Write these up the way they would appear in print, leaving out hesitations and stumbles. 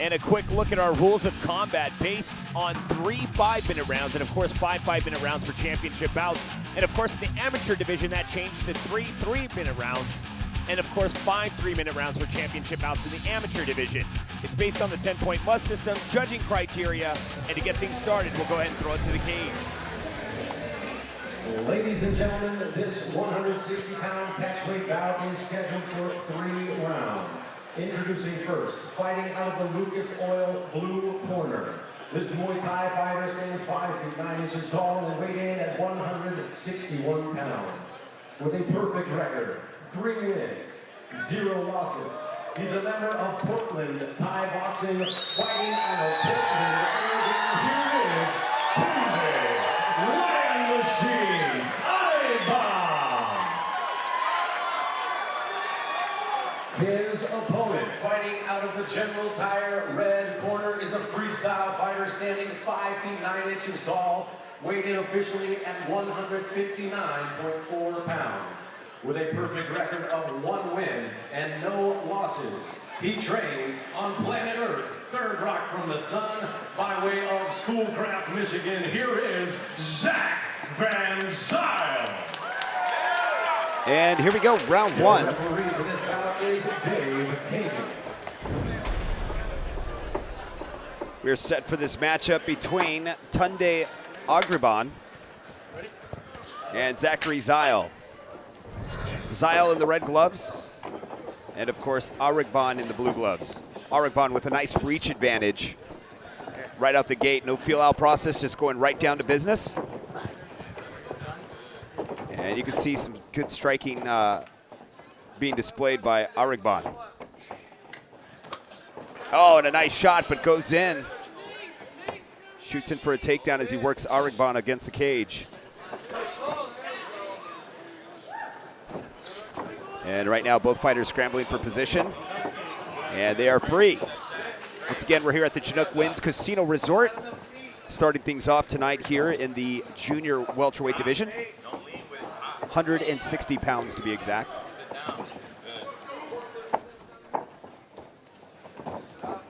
And a quick look at our rules of combat based on 3 5-minute rounds and, of course, 5 5-minute rounds for championship bouts. And, of course, in the amateur division, that changed to 3 3-minute rounds. And, of course, 5 3-minute rounds for championship bouts in the amateur division. It's based on the 10-point must system, judging criteria. And to get things started, we'll go ahead and throw it to the cage. Ladies and gentlemen, this 160-pound catchweight bout is scheduled for 3 rounds. Introducing first, fighting out of the Lucas Oil blue corner. This Muay Thai fighter stands 5 feet 9 inches tall and weighed in at 161 pounds. With a perfect record, 3 wins, 0 losses. He's a member of Portland Thai Boxing, fighting out of Portland, Oregon. Here is Cormier, Lion Machine, Avila. His opponent, fighting out of the General Tire red corner, is a freestyle fighter standing 5 feet 9 inches tall, weighed in officially at 159.4 pounds. With a perfect record of 1 win and no losses, he trains on planet Earth, third rock from the sun, by way of Schoolcraft, Michigan. Here is Zach Van Zyl. And here we go, round 1. The referee for this bout is Dave Hagen. We're set for this matchup between Tunde Agriban and Zachary Zyl. Zyl in the red gloves, and of course Agriban in the blue gloves. Agriban with a nice reach advantage right out the gate. No feel-out process, just going right down to business. And you can see some good striking being displayed by Agriban. Oh, and a nice shot, but goes in. Shoots in for a takedown as he works Agriban against the cage. And right now, both fighters scrambling for position. And they are free. Once again, we're here at the Chinook Winds Casino Resort, starting things off tonight here in the junior welterweight division. 160 pounds to be exact.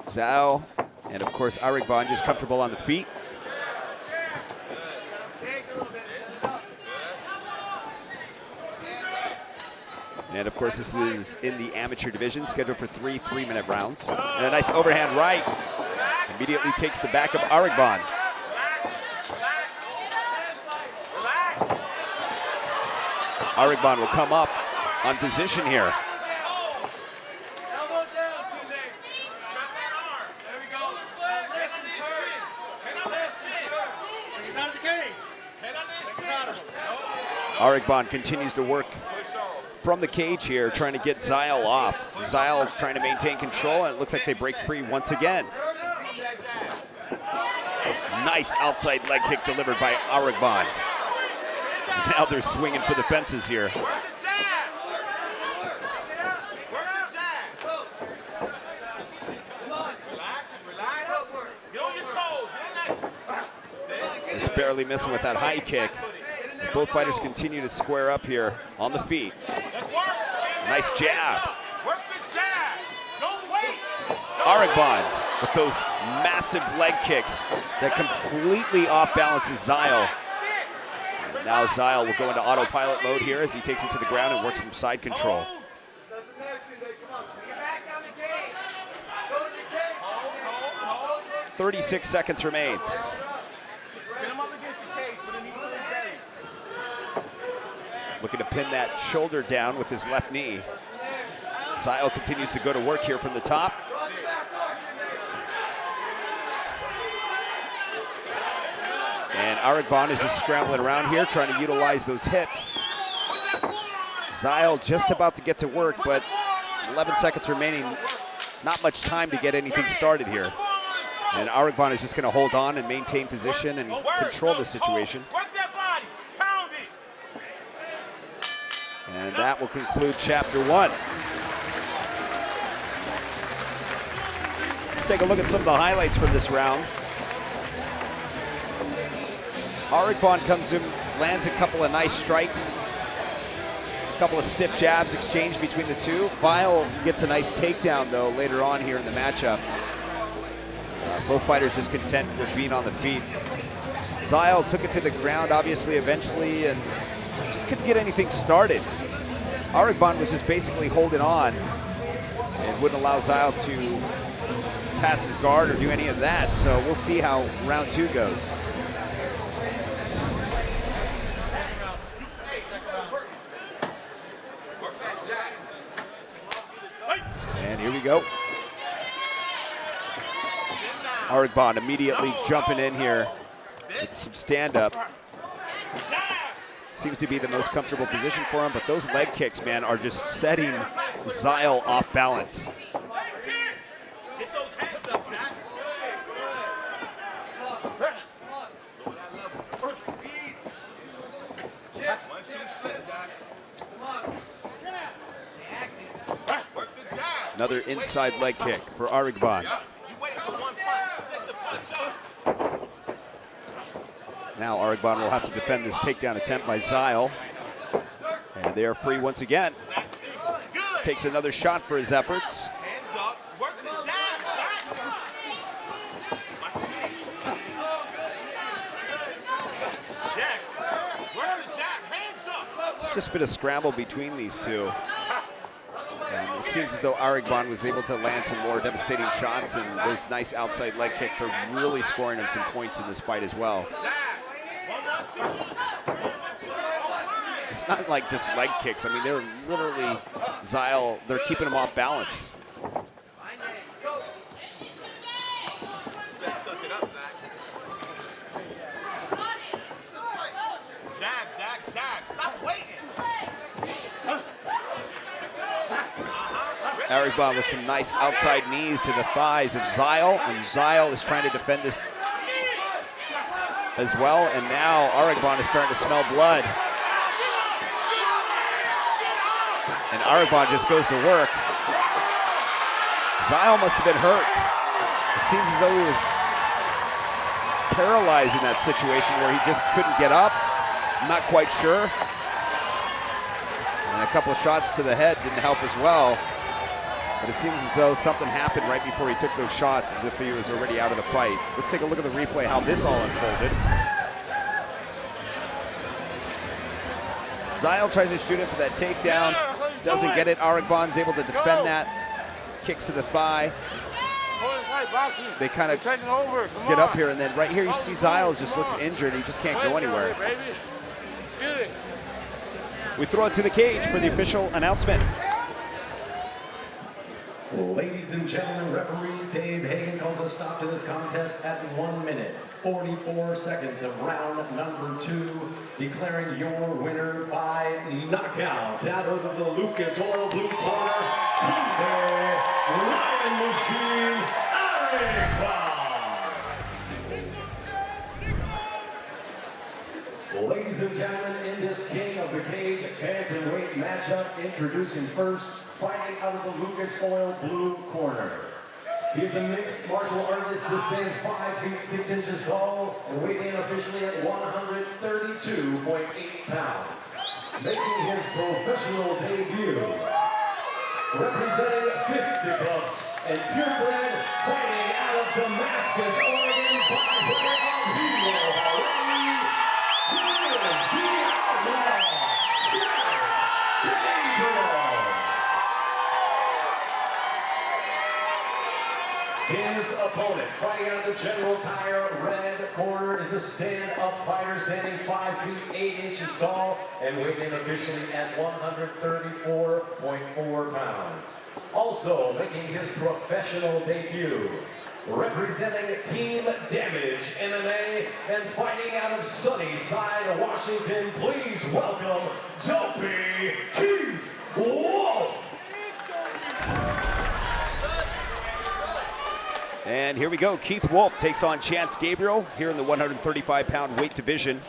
Zyl and of course Agriban just comfortable on the feet. And of course this is in the amateur division, scheduled for 3 3-minute rounds. And a nice overhand right. Immediately takes the back of Agriban. Agriban will come up on position here. Agriban continues to work from the cage here, trying to get Zyl off. Zyl trying to maintain control, and it looks like they break free once again. Nice outside leg kick delivered by Agriban. Now they're swinging for the fences here. Just barely missing with that high kick. Both fighters continue to square up here on the feet. Nice jab. Agriban with those massive leg kicks that completely off balances Zyl. Now Zyl will go into autopilot mode here as he takes it to the ground and works from side control. 36 seconds remains. Looking to pin that shoulder down with his left knee. Zyl continues to go to work here from the top. And Agriban is just scrambling around here, trying to utilize those hips. Zyl just about to get to work, but 11 seconds remaining. Not much time to get anything started here. And Agriban is just going to hold on and maintain position and control the situation. And that will conclude chapter 1. Let's take a look at some of the highlights from this round. Agriban comes in, lands a couple of nice strikes, a couple of stiff jabs exchanged between the two. Zyl gets a nice takedown, though, later on here in the matchup. Both fighters just content with being on the feet. Zyle took it to the ground, obviously, eventually, and just couldn't get anything started. Arigban was just basically holding on and wouldn't allow Zyle to pass his guard or do any of that. So we'll see how round 2 goes. And here we go. Arigban immediately jumping in here with some stand-up. Seems to be the most comfortable position for him, but those leg kicks, man, are just setting Zyle off balance. Another inside leg kick for Arigban. Now Arigban will have to defend this takedown attempt by Zyle. And they are free once again. Takes another shot for his efforts. It's just been a scramble between these two. And it seems as though Arigban was able to land some more devastating shots, and those nice outside leg kicks are really scoring him some points in this fight as well. It's not like just leg kicks. I mean, they're literally, Zyle, they're keeping him off balance. Arigban with some nice outside knees to the thighs of Zyle, and Zyle is trying to defend this as well, and now Arigban is starting to smell blood. And Arigban just goes to work. Zyle must have been hurt. It seems as though he was paralyzed in that situation where he just couldn't get up. I'm not quite sure. And a couple of shots to the head didn't help as well. But it seems as though something happened right before he took those shots, as if he was already out of the fight. Let's take a look at the replay, how this all unfolded. Zyle tries to shoot it for that takedown. Doesn't get it. Arigban's able to defend that. Kicks to the thigh. They kind of get up here, and then right here you see Zyle just looks injured. He just can't go anywhere. We throw it to the cage for the official announcement. Ladies and gentlemen, referee Dave Hagan calls a stop to this contest at 1 minute, 44 seconds of round number 2, declaring your winner by knockout out of the Lucas Oil Blue Corner, Cormier, Lion Machine, Avila. Ladies and gentlemen, in this King of the Cage bantamweight matchup, introducing first, fighting out of the Lucas Oil Blue Corner. He is a mixed martial artist that stands 5 feet 6 inches tall and weighing in officially at 132.8 pounds. Making his professional debut, representing fisticuffs and purebred, fighting out of Damascus, Oregon, by way of Avila, Rowdy, he is the outlaw, His opponent, fighting out of the General Tire red corner, is a stand-up fighter standing 5 feet 8 inches tall and weighing in officially at 134.4 pounds. Also making his professional debut, representing Team Damage MMA and fighting out of Sunnyside, Washington, please welcome Dopey Keith Wolf. And here we go. Keith Wolf takes on Chance Gabriel here in the 135-pound weight division.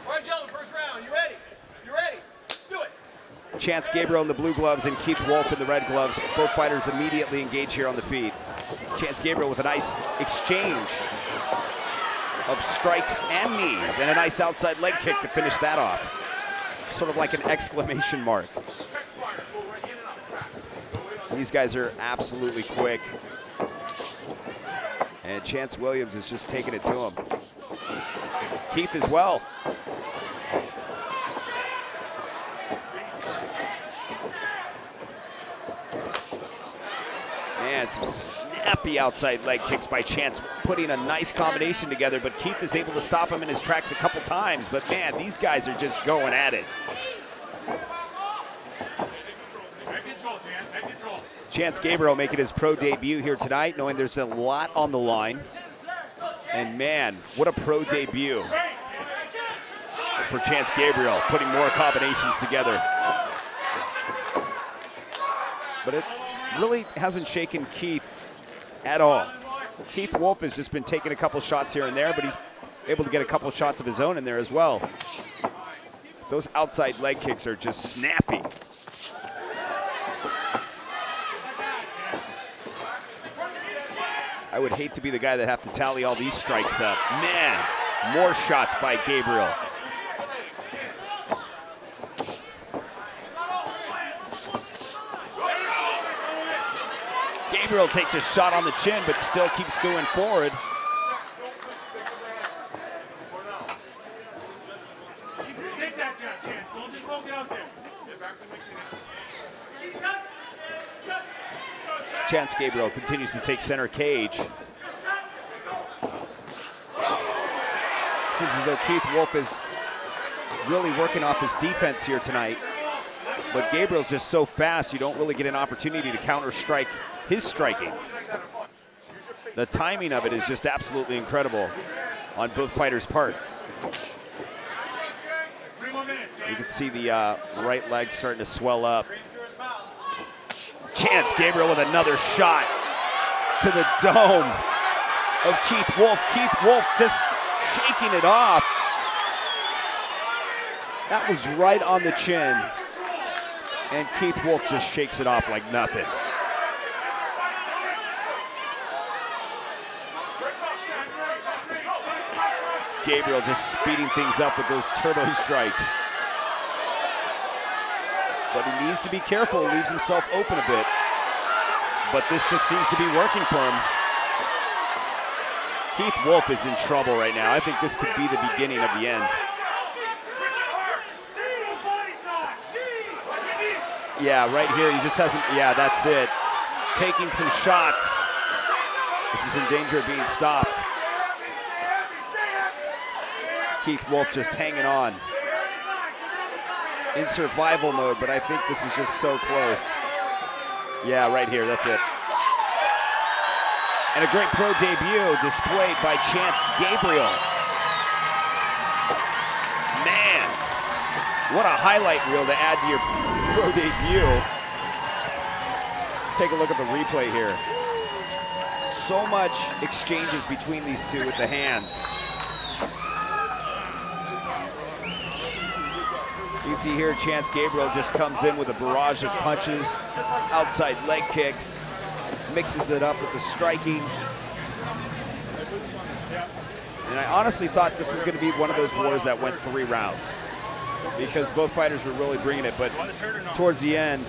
All right, gentlemen, first round. You ready? You ready? Do it. Chance Gabriel in the blue gloves and Keith Wolf in the red gloves. Both fighters immediately engage here on the feet. Chance Gabriel with a nice exchange of strikes and knees, and a nice outside leg kick to finish that off. Sort of like an exclamation mark. These guys are absolutely quick. And Chance Williams is just taking it to him. Keith as well. Man, some snappy outside leg kicks by Chance, putting a nice combination together, but Keith is able to stop him in his tracks a couple times. But man, these guys are just going at it. Chance Gabriel making his pro debut here tonight, knowing there's a lot on the line. And man, what a pro debut for Chance Gabriel, putting more combinations together. But it really hasn't shaken Keith at all. Keith Wolf has just been taking a couple shots here and there, but he's able to get a couple shots of his own in there as well. Those outside leg kicks are just snappy. I would hate to be the guy that have to tally all these strikes up. Man, more shots by Gabriel. Gabriel takes a shot on the chin, but still keeps going forward. Chance Gabriel continues to take center cage. Seems as though Keith Wolf is really working off his defense here tonight. But Gabriel's just so fast, you don't really get an opportunity to counter-strike his striking. The timing of it is just absolutely incredible on both fighters' parts. You can see the right leg starting to swell up. Chance Gabriel with another shot to the dome of Keith Wolf. Keith Wolf just shaking it off. That was right on the chin. And Keith Wolf just shakes it off like nothing. Gabriel just speeding things up with those turbo strikes. But he needs to be careful, he leaves himself open a bit. But this just seems to be working for him. Keith Wolf is in trouble right now. I think this could be the beginning of the end. Yeah, right here, he just hasn't, yeah, that's it. Taking some shots. This is in danger of being stopped. Keith Wolf just hanging on. In survival mode, but I think this is just so close. Yeah, right here, that's it. And a great pro debut displayed by Chance Gabriel. Man, what a highlight reel to add to your pro debut. Let's take a look at the replay here. So much exchanges between these two with the hands. You see here, Chance Gabriel just comes in with a barrage of punches, outside leg kicks, mixes it up with the striking. And I honestly thought this was going to be one of those wars that went 3 rounds because both fighters were really bringing it, but towards the end,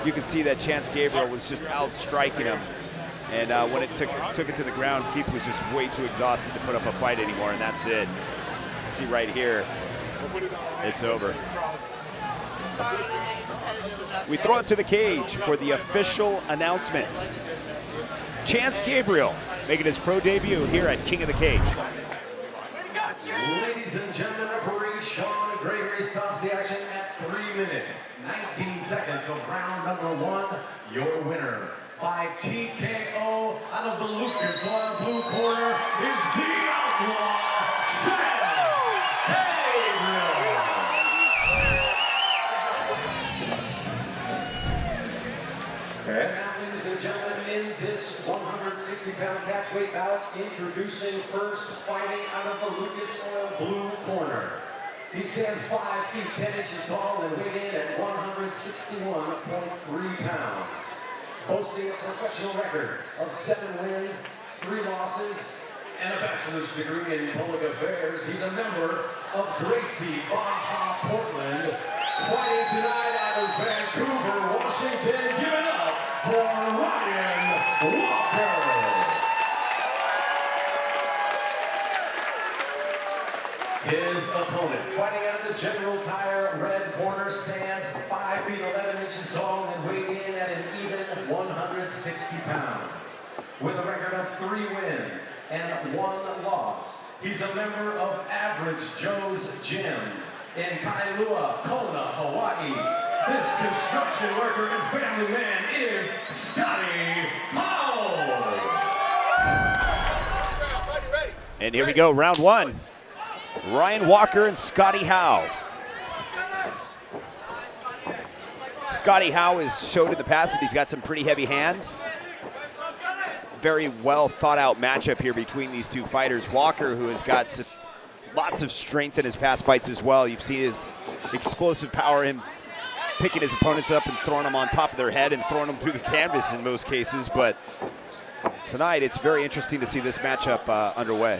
you could see that Chance Gabriel was just out striking him. And when it took it to the ground, Keith was just way too exhausted to put up a fight anymore, and that's it. See right here. It's over. We throw it to the cage for the official announcement. Chance Gabriel making his pro debut here at King of the Cage. Ladies and gentlemen, referee Sean Gregory stops the action at 3 minutes, 19 seconds of round number 1. Your winner by TKO out of the Lucas Oil blue corner is the Outlaw Chance Gabriel. And now, ladies and gentlemen, in this 160-pound catchweight bout, introducing first, fighting out of the Lucas Oil blue corner. He stands 5 feet 10 inches tall and weighed in at 161.3 pounds. Boasting a professional record of 7 wins, 3 losses, and a bachelor's degree in public affairs. He's a member of Gracie, Baja, Portland. Fighting tonight out of Vancouver, Washington. Give it up for Ryan Walker. opponent, fighting out of the General Tire red corner, stands 5 feet 11 inches tall and weighing in at an even 160 pounds. With a record of 3 wins and 1 loss, he's a member of Average Joe's Gym in Kailua, Kona, Hawaii. This construction worker and family man is Scotty Howe. And here we go, round 1. Ryan Walker and Scotty Howe. Scotty Howe has showed in the past that he's got some pretty heavy hands. Very well thought out matchup here between these two fighters. Walker, who has got lots of strength in his past fights as well. You've seen his explosive power, him picking his opponents up and throwing them on top of their head and throwing them through the canvas in most cases. But tonight, it's very interesting to see this matchup underway.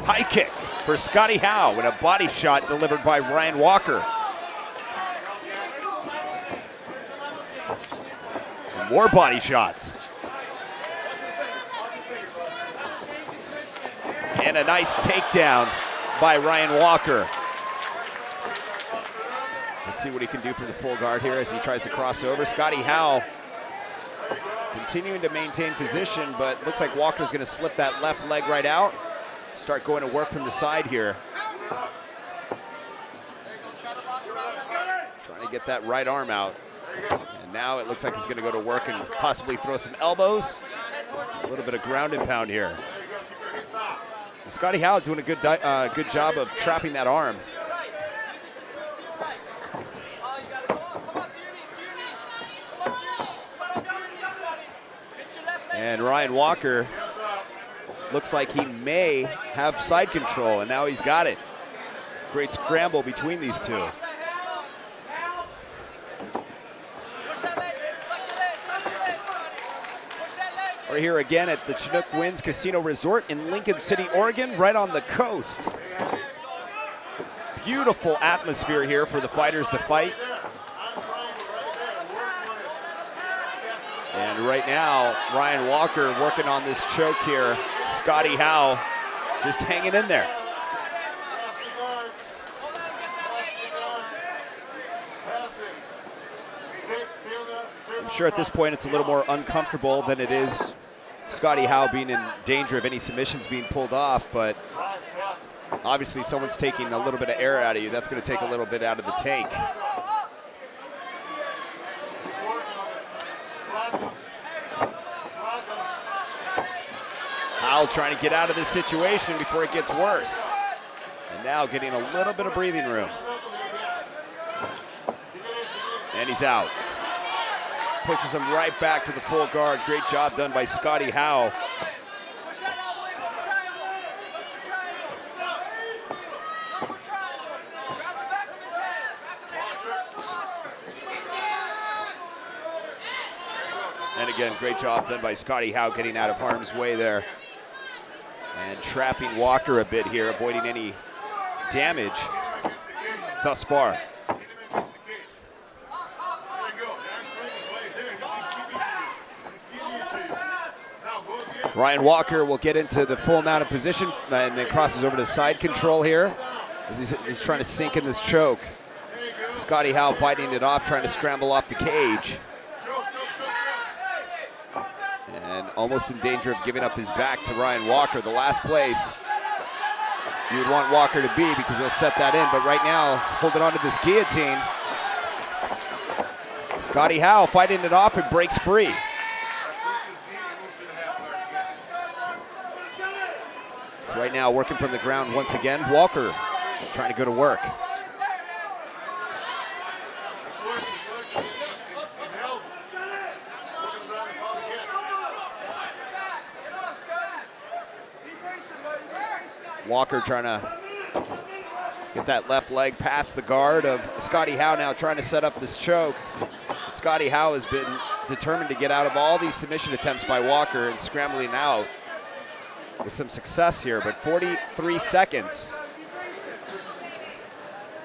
High kick for Scotty Howe and a body shot delivered by Ryan Walker. And more body shots. And a nice takedown by Ryan Walker. Let's see what he can do from the full guard here as he tries to cross over. Scotty Howe continuing to maintain position, but looks like Walker's going to slip that left leg right out. Start going to work from the side here. Trying to get that right arm out. And now it looks like he's going to go to work and possibly throw some elbows. A little bit of ground and pound here. And Scotty Howe doing a good job of trapping that arm. And Ryan Walker looks like he may have side control, and now he's got it. Great scramble between these two. We're here again at the Chinook Winds Casino Resort in Lincoln City, Oregon, right on the coast. Beautiful atmosphere here for the fighters to fight. And right now, Ryan Walker working on this choke here. Scotty Howe just hanging in there. I'm sure at this point it's a little more uncomfortable than it is Scotty Howe being in danger of any submissions being pulled off, but obviously someone's taking a little bit of air out of you. That's going to take a little bit out of the tank. Howe trying to get out of this situation before it gets worse. And now getting a little bit of breathing room. And he's out. Pushes him right back to the full guard. Great job done by Scotty Howe. And again, great job done by Scotty Howe getting out of harm's way there. And trapping Walker a bit here, avoiding any damage thus far. Ryan Walker will get into the full amount of position and then crosses over to side control here as he's trying to sink in this choke. Scotty Howe fighting it off, trying to scramble off the cage. And almost in danger of giving up his back to Ryan Walker, the last place you would want Walker to be because he'll set that in. But right now, holding on to this guillotine. Scotty Howe fighting it off and breaks free. So right now, working from the ground once again. Walker trying to go to work. Walker trying to get that left leg past the guard of Scotty Howe, now trying to set up this choke. Scotty Howe has been determined to get out of all these submission attempts by Walker and scrambling out with some success here, but 43 seconds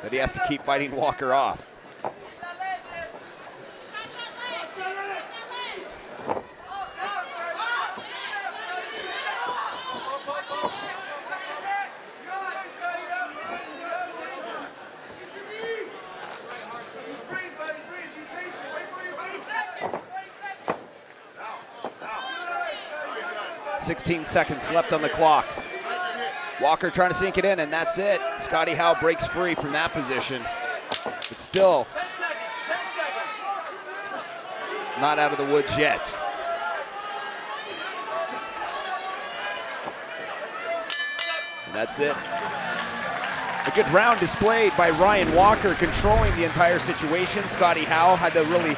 that he has to keep fighting Walker off. 16 seconds left on the clock. Walker trying to sink it in, and that's it. Scotty Howe breaks free from that position. But still not out of the woods yet. And that's it. A good round displayed by Ryan Walker, controlling the entire situation. Scotty Howe had to really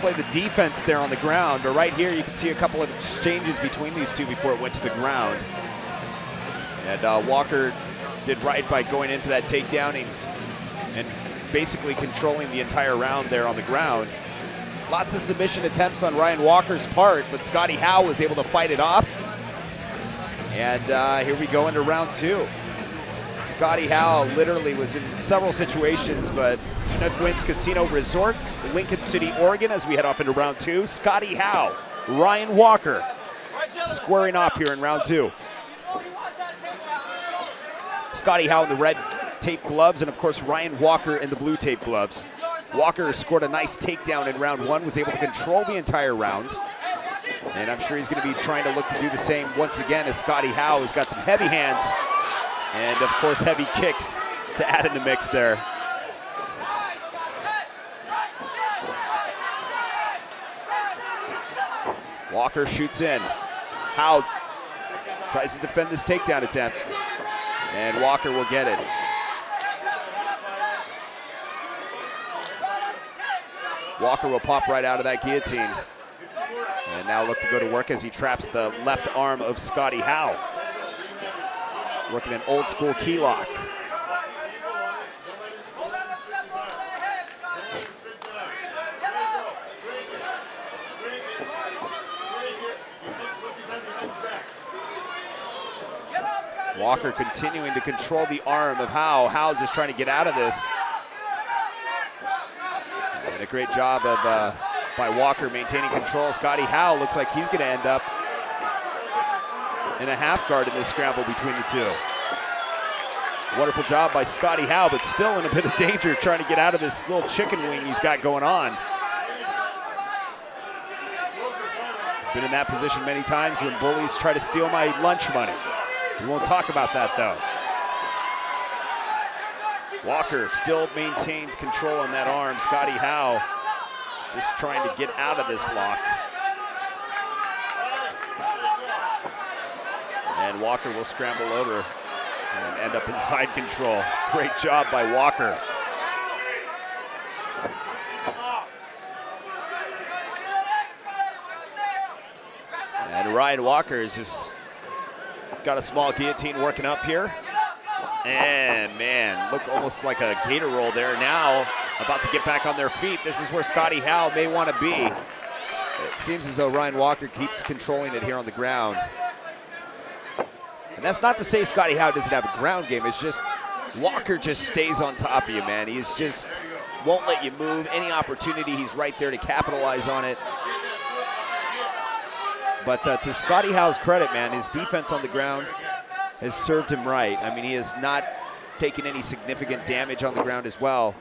play the defense there on the ground. But right here, you can see a couple of exchanges between these two before it went to the ground. And Walker did right by going in for that takedown and basically controlling the entire round there on the ground. Lots of submission attempts on Ryan Walker's part, but Scotty Howe was able to fight it off. And here we go into round two. Scotty Howe literally was in several situations, but Chinook Wins Casino Resort, Lincoln City, Oregon, as we head off into round two. Scotty Howe, Ryan Walker squaring off here in round two. Scotty Howe in the red tape gloves, and of course Ryan Walker in the blue tape gloves. Walker scored a nice takedown in round one, was able to control the entire round. And I'm sure he's going to be trying to look to do the same once again, as Scotty Howe has got some heavy hands and of course heavy kicks to add in the mix there. Walker shoots in. Howe tries to defend this takedown attempt, and Walker will get it. Walker will pop right out of that guillotine. And now look to go to work as he traps the left arm of Scotty Howe. Working an old school key lock. Walker continuing to control the arm of Howe. Howe just trying to get out of this. And a great job of by Walker maintaining control. Scotty Howe looks like he's going to end up in a half guard in this scramble between the two. Wonderful job by Scotty Howe, but still in a bit of danger trying to get out of this little chicken wing he's got going on. Been in that position many times when bullies try to steal my lunch money. We won't talk about that though. Walker still maintains control on that arm. Scotty Howe just trying to get out of this lock. And Walker will scramble over and end up in side control. Great job by Walker. And Ryan Walker has just got a small guillotine working up here. And man, look almost like a gator roll there. Now about to get back on their feet. This is where Scotty Howe may want to be. It seems as though Ryan Walker keeps controlling it here on the ground. And that's not to say Scotty Howe doesn't have a ground game. It's just Walker just stays on top of you, man. He's just won't let you move. Any opportunity, he's right there to capitalize on it. But to Scotty Howe's credit, man, his defense on the ground has served him right. I mean, he has not taken any significant damage on the ground as well.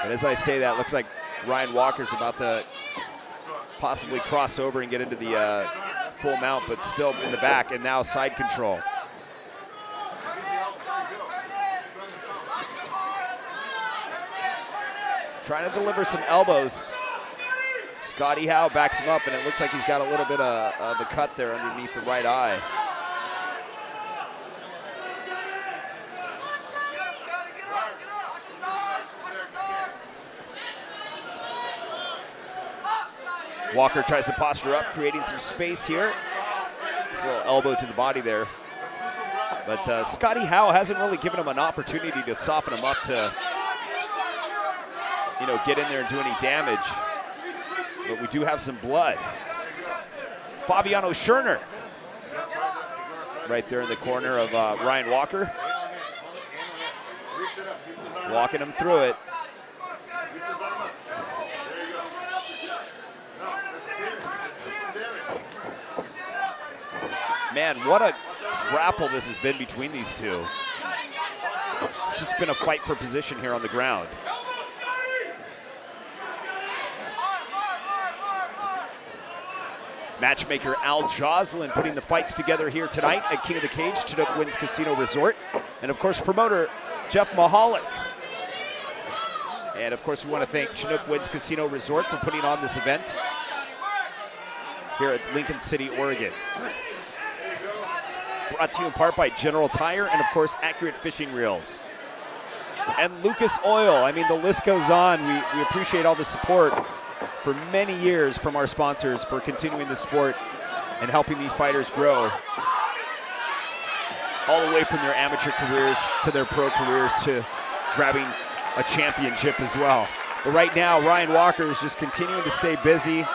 But as I say that, looks like Ryan Walker's about to possibly cross over and get into the full mount, but still in the back, and now side control. Trying to deliver some elbows. Scotty Howe backs him up, and it looks like he's got a little bit of a cut there underneath the right eye. Walker tries to posture up, creating some space here. Just a little elbow to the body there. But Scotty Howe hasn't really given him an opportunity to soften him up to, you know, get in there and do any damage. But we do have some blood. Fabiano Scherner right there in the corner of Ryan Walker. Walking him through it. Man, what a grapple this has been between these two. It's just been a fight for position here on the ground. Matchmaker Al Joslin putting the fights together here tonight at King of the Cage, Chinook Winds Casino Resort. And of course, promoter Jeff Mahalik. And of course, we want to thank Chinook Winds Casino Resort for putting on this event here at Lincoln City, Oregon. Brought to you in part by General Tire and of course, Accurate Fishing Reels. And Lucas Oil. I mean, the list goes on. We appreciate all the support for many years from our sponsors for continuing the sport and helping these fighters grow all the way from their amateur careers to their pro careers to grabbing a championship as well. But right now, Ryan Walker is just continuing to stay busy.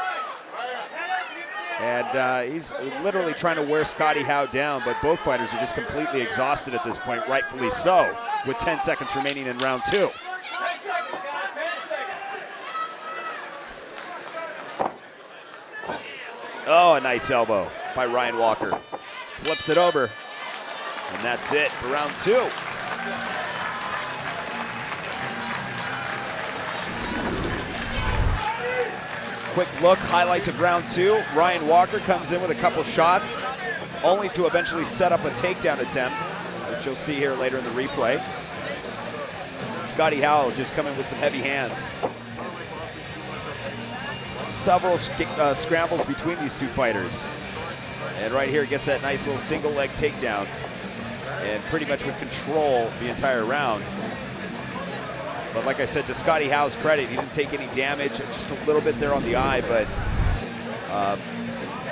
And he's literally trying to wear Scotty Howe down, but both fighters are just completely exhausted at this point, rightfully so, with 10 seconds remaining in round 2. Oh, a nice elbow by Ryan Walker. Flips it over, and that's it for round 2. Quick look, highlights of round 2. Ryan Walker comes in with a couple shots, only to eventually set up a takedown attempt, which you'll see here later in the replay. Scotty Howe just coming with some heavy hands. Several scrambles between these two fighters. And right here gets that nice little single leg takedown. And pretty much would control the entire round. But like I said, to Scotty Howe's credit, he didn't take any damage, just a little bit there on the eye, but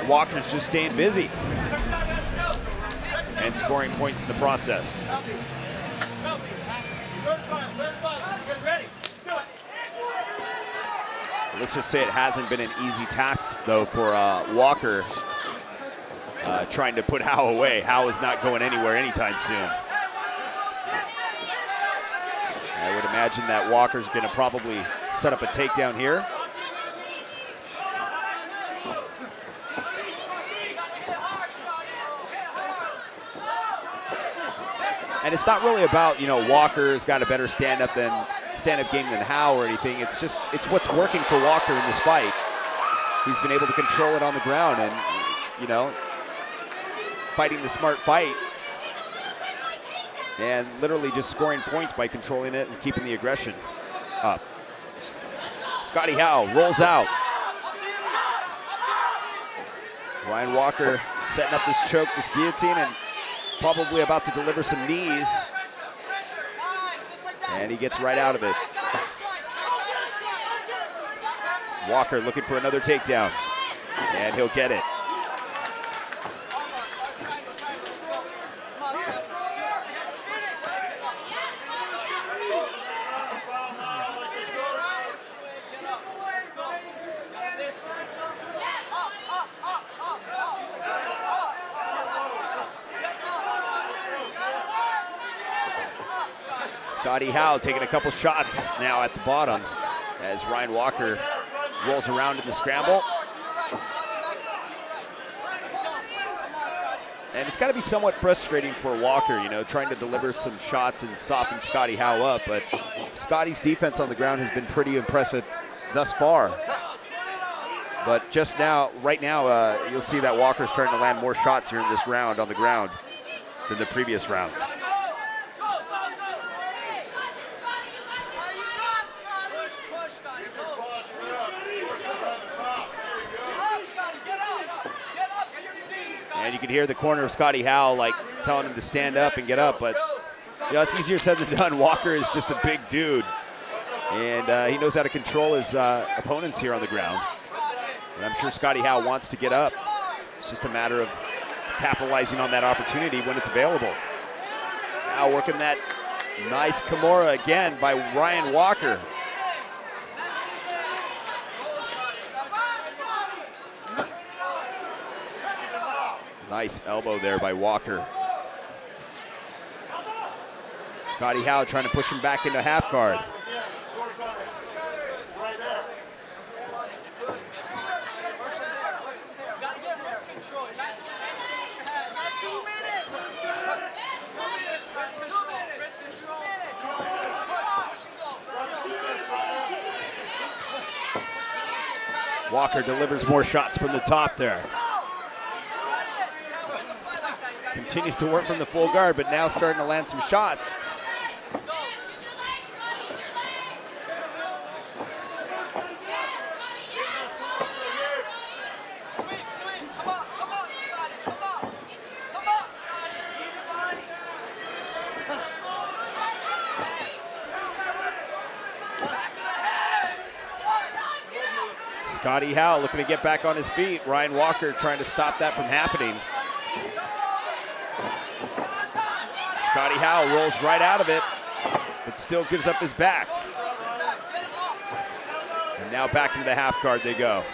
Walker's just staying busy and scoring points in the process. Let's just say it hasn't been an easy task, though, for Walker trying to put Howe away. Howe is not going anywhere anytime soon. I would imagine that Walker's going to probably set up a takedown here. And it's not really about, you know, Walker's got a better stand-up game than Howe or anything. It's just, it's what's working for Walker in this fight. He's been able to control it on the ground and, you know, fighting the smart fight. And literally just scoring points by controlling it and keeping the aggression up. Scotty Howe rolls out. Ryan Walker setting up this choke, this guillotine, and probably about to deliver some knees. And he gets right out of it. Walker looking for another takedown. And he'll get it. Scotty Howe taking a couple shots now at the bottom as Ryan Walker rolls around in the scramble. And it's got to be somewhat frustrating for Walker, you know, trying to deliver some shots and soften Scotty Howe up. But Scotty's defense on the ground has been pretty impressive thus far. But just now, right now, you'll see that Walker's starting to land more shots here in this round on the ground than the previous rounds. And you can hear the corner of Scotty Howe like telling him to stand up and get up, but you know, it's easier said than done. Walker is just a big dude, and he knows how to control his opponents here on the ground. And I'm sure Scotty Howe wants to get up. It's just a matter of capitalizing on that opportunity when it's available. Now working that nice Kimura again by Ryan Walker. Nice elbow there by Walker. Scotty Howe trying to push him back into half guard. Walker delivers more shots from the top there. Continues to work from the full guard, but now starting to land some shots. Scotty Howe looking to get back on his feet. Ryan Walker trying to stop that from happening. Scotty Howe rolls right out of it, but still gives up his back. And now back into the half guard they go.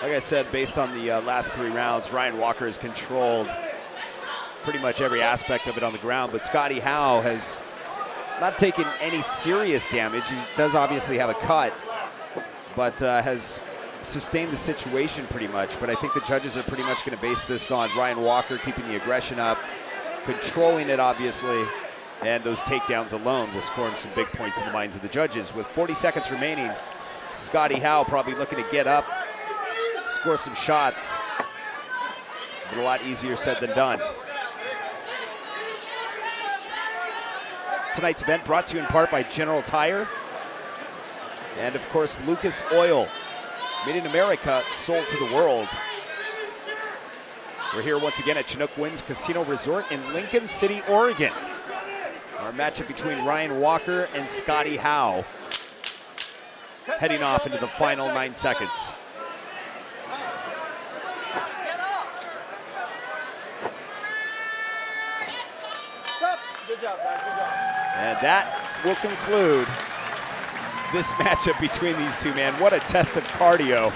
Like I said, based on the last 3 rounds, Ryan Walker has controlled pretty much every aspect of it on the ground, but Scotty Howe has not taken any serious damage. He does obviously have a cut, but has sustained the situation pretty much. But I think the judges are pretty much going to base this on Ryan Walker keeping the aggression up, controlling it obviously, and those takedowns alone will score him some big points in the minds of the judges. With 40 seconds remaining, Scotty Howe probably looking to get up, score some shots, but a lot easier said than done. Tonight's event brought to you in part by General Tire and, of course, Lucas Oil. Made in America, sold to the world. We're here once again at Chinook Winds Casino Resort in Lincoln City, Oregon. Our matchup between Ryan Walker and Scotty Howe. Heading off into the final 9 seconds. Good job, guys. Good job. And that will conclude this matchup between these two, man. What a test of cardio.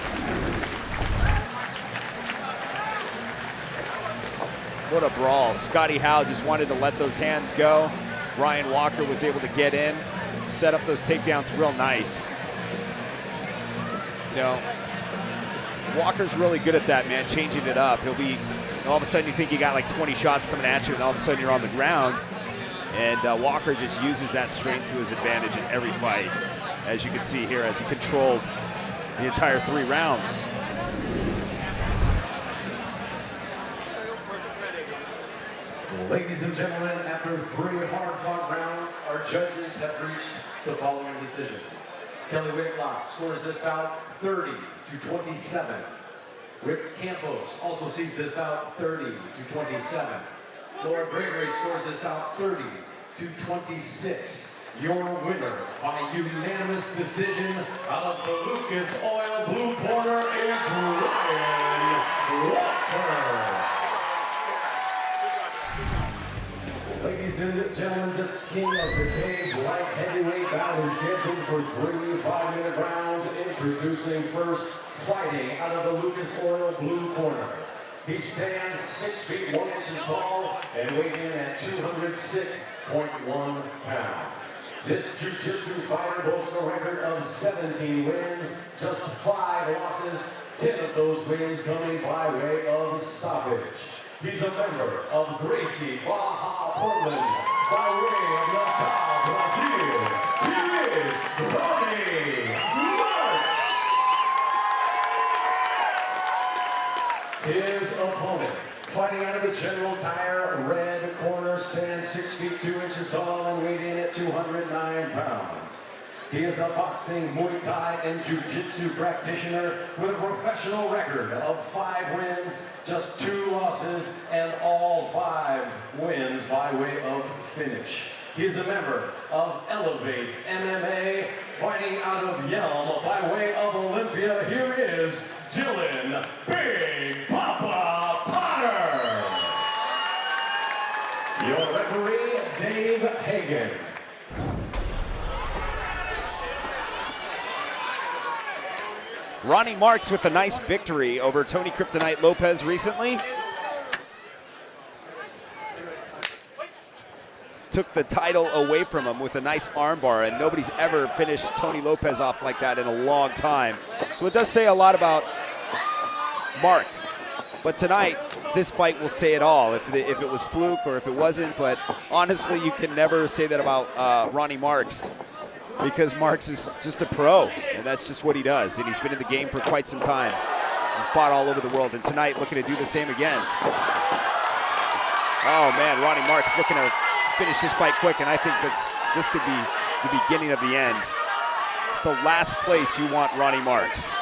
What a brawl. Scotty Howe just wanted to let those hands go. Ryan Walker was able to get in, set up those takedowns real nice. You know, Walker's really good at that, man, changing it up. He'll be, all of a sudden you think you got like 20 shots coming at you, and all of a sudden you're on the ground. And Walker just uses that strength to his advantage in every fight, as you can see here, as he controlled the entire 3 rounds. Ladies and gentlemen, after 3 hard-fought rounds, our judges have reached the following decisions. Kelly Whitlock scores this bout 30-27. Rick Campos also sees this bout 30-27. Laura Gregory scores this bout 30-26. Your winner by unanimous decision out of the Lucas Oil blue corner is Ryan Walker. Ladies and gentlemen, this king of the cage light heavyweight bout is scheduled for 3 5-minute rounds. Introducing first, fighting out of the Lucas Oil blue corner. He stands 6 feet 1 inches tall and weighing in at 206.1 pounds. This jiu-jitsu fighter boasts a record of 17 wins, just 5 losses, 10 of those wins coming by way of stoppage. He's a member of Gracie Baja Portland by way of Natal, Brazil. He is Rowdy. His opponent, fighting out of the General Tire red corner, stands 6 feet 2 inches tall and weighing in at 209 pounds. He is a boxing, Muay Thai, and Jiu-Jitsu practitioner with a professional record of 5 wins, just 2 losses, and all 5 wins by way of finish. He is a member of Elevate MMA, fighting out of Yelm by way of Olympia. Here is Dylan Big Papa Potter. Your referee, Dave Hagan. Ronnie Marks with a nice victory over Tony Kryptonite Lopez recently. Took the title away from him with a nice armbar, and nobody's ever finished Tony Lopez off like that in a long time. So it does say a lot about Mark. But tonight, this fight will say it all, if it was fluke or if it wasn't. But honestly, you can never say that about Ronnie Marks. because Marks is just a pro, and that's just what he does. And he's been in the game for quite some time and fought all over the world. And tonight, looking to do the same again. Oh man, Ronnie Marks looking to finish this fight quick, and I think this could be the beginning of the end. It's the last place you want Ronnie Marks.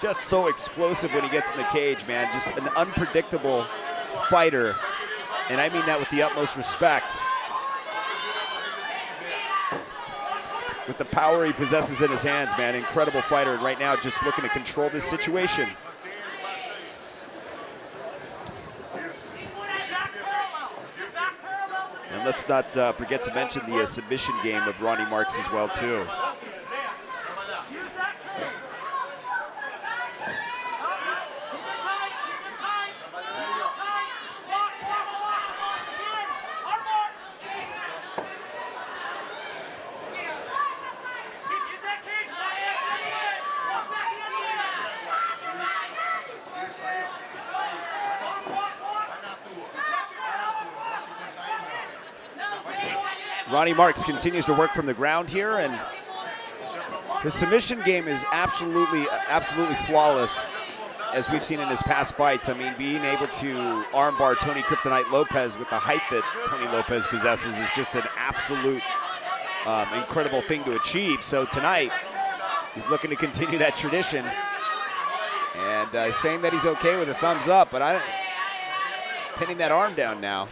Just so explosive when he gets in the cage, man. Just an unpredictable fighter, and I mean that with the utmost respect. With the power he possesses in his hands, man, incredible fighter, and right now just looking to control this situation. And let's not forget to mention the submission game of Ronnie Marks as well, too. Ronnie Marks continues to work from the ground here, and his submission game is absolutely flawless, as we've seen in his past fights. I mean, being able to armbar Tony Kryptonite Lopez with the height that Tony Lopez possesses is just an absolute incredible thing to achieve. So tonight, he's looking to continue that tradition, and saying that he's okay with a thumbs up, but pinning that arm down now.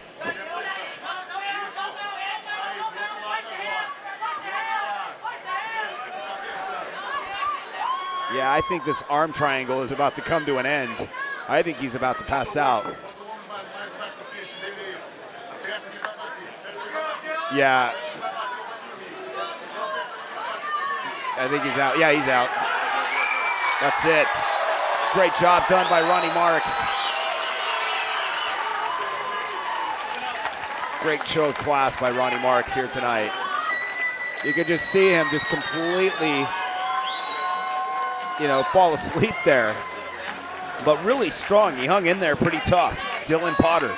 Yeah, I think this arm triangle is about to come to an end. I think he's about to pass out. Yeah. I think he's out. Yeah, he's out. That's it. Great job done by Ronnie Marks. Great show of class by Ronnie Marks here tonight. You could just see him just completely, fall asleep there. But really strong. He hung in there pretty tough. Dylan Potter.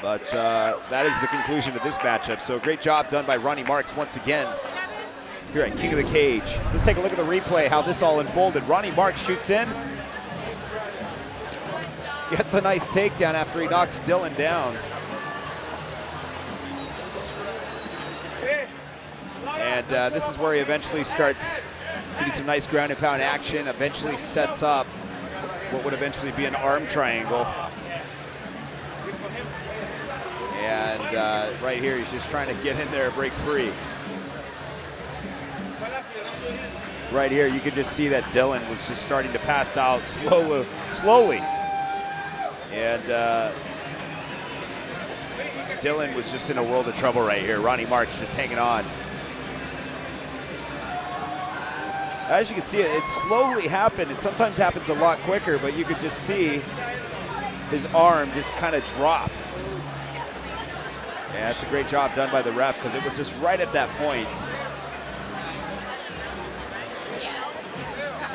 But that is the conclusion of this matchup. So great job done by Ronnie Marks once again here at King of the Cage. Let's take a look at the replay, how this all unfolded. Ronnie Marks shoots in. Gets a nice takedown after he knocks Dylan down. And this is where he eventually starts getting some nice ground and pound action, eventually sets up what would eventually be an arm triangle. And right here, he's just trying to get in there and break free. Right here, you could just see that Dylan was just starting to pass out slowly. And Dylan was just in a world of trouble right here. Ronnie Marks just hanging on. As you can see, it slowly happened. It sometimes happens a lot quicker, but you could just see his arm just kind of drop. Yeah, that's a great job done by the ref, because it was just right at that point.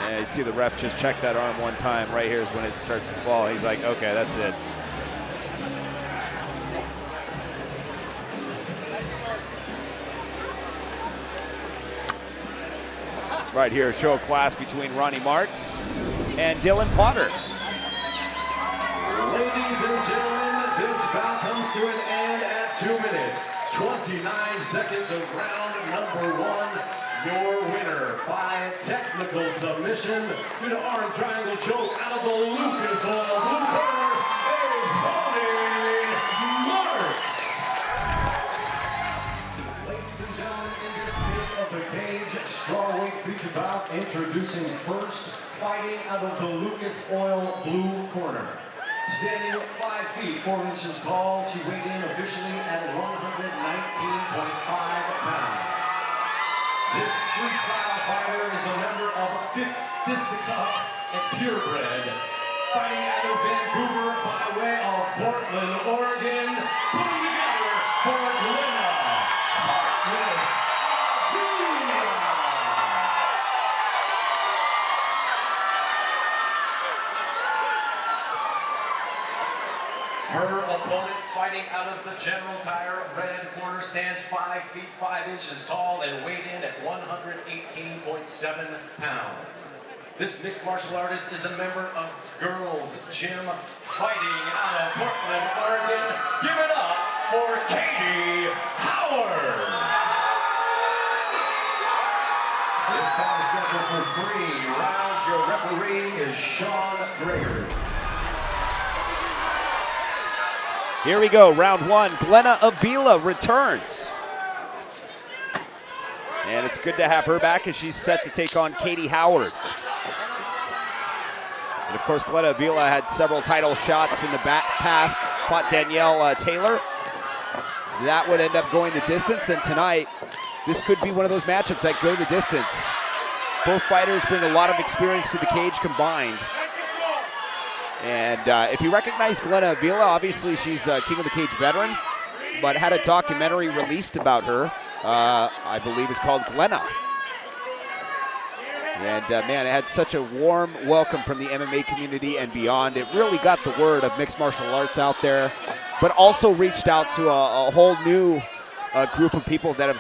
And you see the ref just check that arm one time. Right here is when it starts to fall. He's like, okay, that's it. Right here, a show of class between Ronnie Marks and Dylan Potter. Ladies and gentlemen, this bout comes to an end at 2 minutes, 29 seconds of round number 1. Your winner by technical submission due to arm triangle choke out of the Lucas Oil blue corner is Ronnie Marks. Ladies and gentlemen, in this King of the Cage strawweight feature bout, introducing first, fighting out of the Lucas Oil blue corner. Standing at 5 feet 4 inches tall, she weighed in officially at 119.5 pounds. This freestyle fighter is a member of Fisticuffs and Purebred, fighting out of Vancouver by way of Portland, Oregon, putting together for Glena, Heartless Avila. Her opponent, fighting out of the General Tire red corner, stands 5 feet 5 inches tall and weighed in at 118.7 pounds. This mixed martial artist is a member of Girls Gym, fighting out of Portland, Oregon. Give it up for Katie Howard. This bout is scheduled for 3 rounds. Your referee is Sean Gregory. Here we go, round 1. Glena Avila returns. And it's good to have her back as she's set to take on Katie Howard. And of course, Glena Avila had several title shots in the past, fought Danielle Taylor. That would end up going the distance, and tonight, this could be one of those matchups that go the distance. Both fighters bring a lot of experience to the cage combined. And if you recognize Glena Avila, obviously she's a King of the Cage veteran, but had a documentary released about her, I believe it's called Glena. And man, it had such a warm welcome from the MMA community and beyond. It really got the word of mixed martial arts out there, but also reached out to a whole new group of people that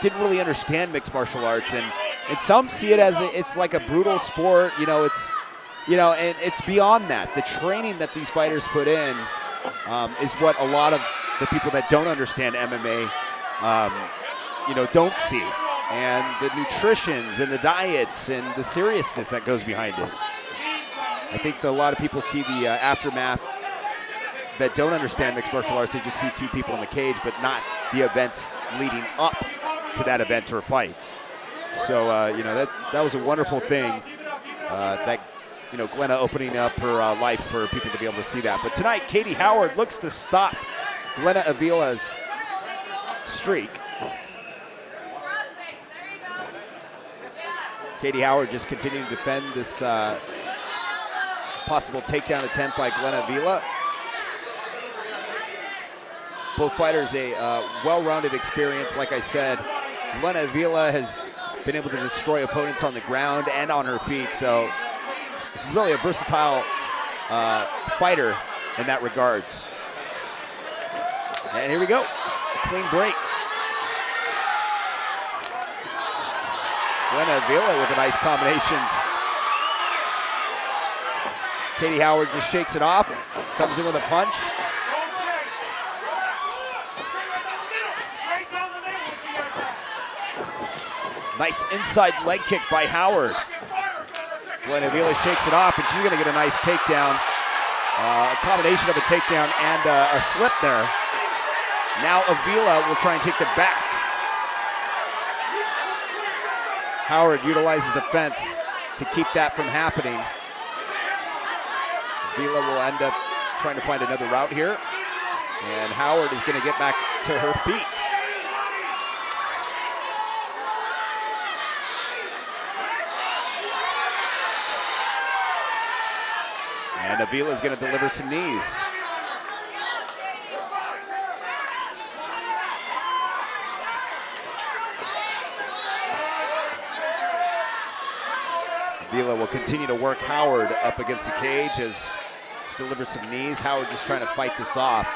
didn't really understand mixed martial arts. And some see it as it's like a brutal sport, and it's beyond that. The training that these fighters put in is what a lot of the people that don't understand MMA, don't see. And the nutritions and the diets and the seriousness that goes behind it. I think that a lot of people see the aftermath that don't understand mixed martial arts. They just see 2 people in the cage, but not the events leading up to that event or fight. So, that was a wonderful thing that Glena opening up her life for people to be able to see that. But tonight, Katie Howard looks to stop Glena Avila's streak. Katie Howard just continuing to defend this possible takedown attempt by Glena Avila. Both fighters a well-rounded experience. Like I said, Glena Avila has been able to destroy opponents on the ground and on her feet. So this is really a versatile fighter in that regards. And here we go, clean break. Glena Avila with the nice combinations. Katie Howard just shakes it off, comes in with a punch. Nice inside leg kick by Howard. Glena Avila shakes it off, and she's gonna get a nice takedown. A combination of a takedown and a slip there. Now Avila will try and take the back. Howard utilizes the fence to keep that from happening. Avila will end up trying to find another route here. And Howard is gonna get back to her feet. And Avila is going to deliver some knees. Avila will continue to work Howard up against the cage as she delivers some knees. Howard just trying to fight this off.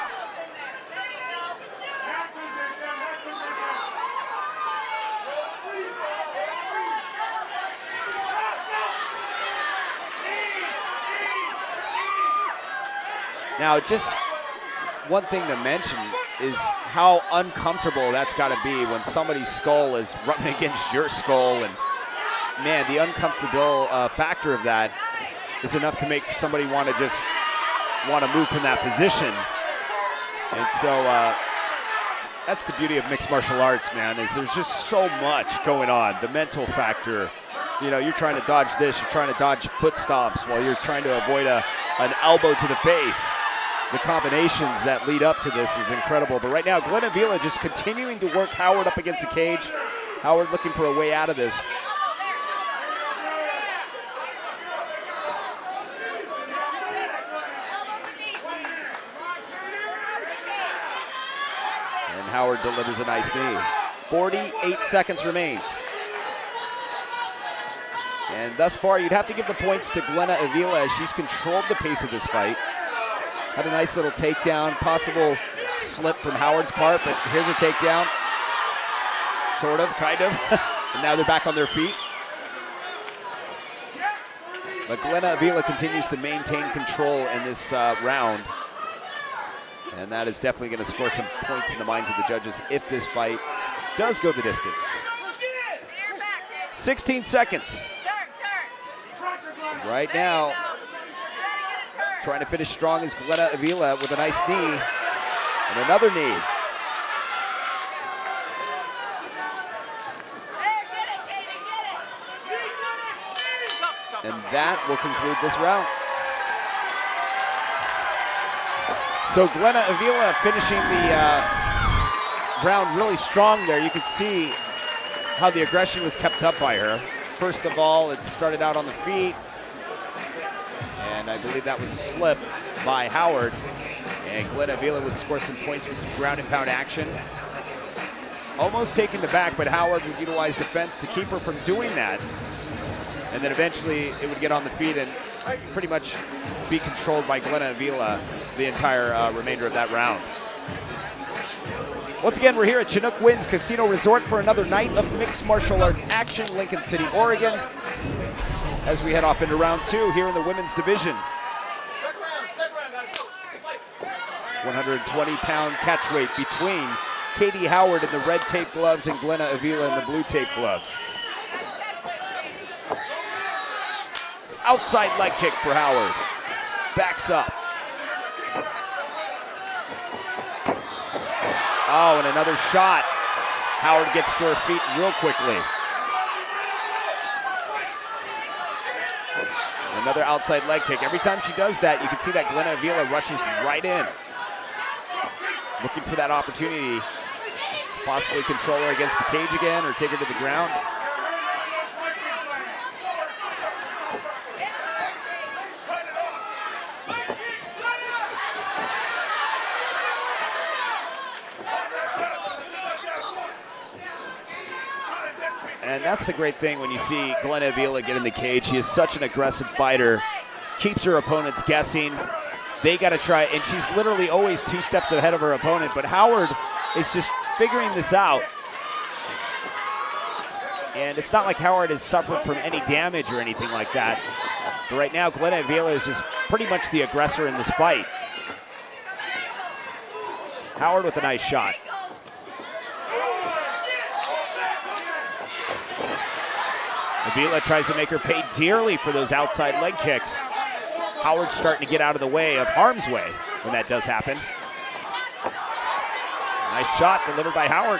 Now, just one thing to mention is how uncomfortable that's got to be when somebody's skull is rubbing against your skull. And man, the uncomfortable factor of that is enough to make somebody want to move from that position. And so that's the beauty of mixed martial arts, man, is there's just so much going on. The mental factor, you're trying to dodge this, you're trying to dodge foot stomps while you're trying to avoid an elbow to the face. The combinations that lead up to this is incredible. But right now, Glena Avila just continuing to work Howard up against the cage. Howard looking for a way out of this. And Howard delivers a nice knee. 48 seconds remains. And thus far, you'd have to give the points to Glena Avila as she's controlled the pace of this fight. Had a nice little takedown, possible slip from Howard's part, but here's a takedown. Sort of, kind of. And now they're back on their feet. But Glena Avila continues to maintain control in this round. And that is definitely going to score some points in the minds of the judges if this fight does go the distance. 16 seconds. Right now, trying to finish strong is Glena Avila with a nice knee and another knee. And that will conclude this round. So Glena Avila finishing the round really strong there. You could see how the aggression was kept up by her. First of all, it started out on the feet. And I believe that was a slip by Howard. And Glena Avila would score some points with some ground and pound action. Almost taken to back, but Howard would utilize the fence to keep her from doing that. And then eventually it would get on the feet and pretty much be controlled by Glena Avila the entire remainder of that round. Once again, we're here at Chinook Winds Casino Resort for another night of mixed martial arts action, Lincoln City, Oregon, as we head off into round two here in the women's division. 120-pound catchweight between Katie Howard in the red tape gloves and Glena Avila in the blue tape gloves. Outside leg kick for Howard. Backs up. Oh, and another shot. Howard gets to her feet real quickly. Another outside leg kick. Every time she does that, you can see that Glena Avila rushes right in. Looking for that opportunity to possibly control her against the cage again or take her to the ground. And that's the great thing when you see Glena Avila get in the cage. She is such an aggressive fighter, keeps her opponents guessing. They got to try, and she's literally always 2 steps ahead of her opponent, but Howard is just figuring this out. And it's not like Howard has suffered from any damage or anything like that. But right now, Glena Avila is just pretty much the aggressor in this fight. Howard with a nice shot. Avila tries to make her pay dearly for those outside leg kicks. Howard's starting to get out of the way, of harm's way, when that does happen. Nice shot delivered by Howard.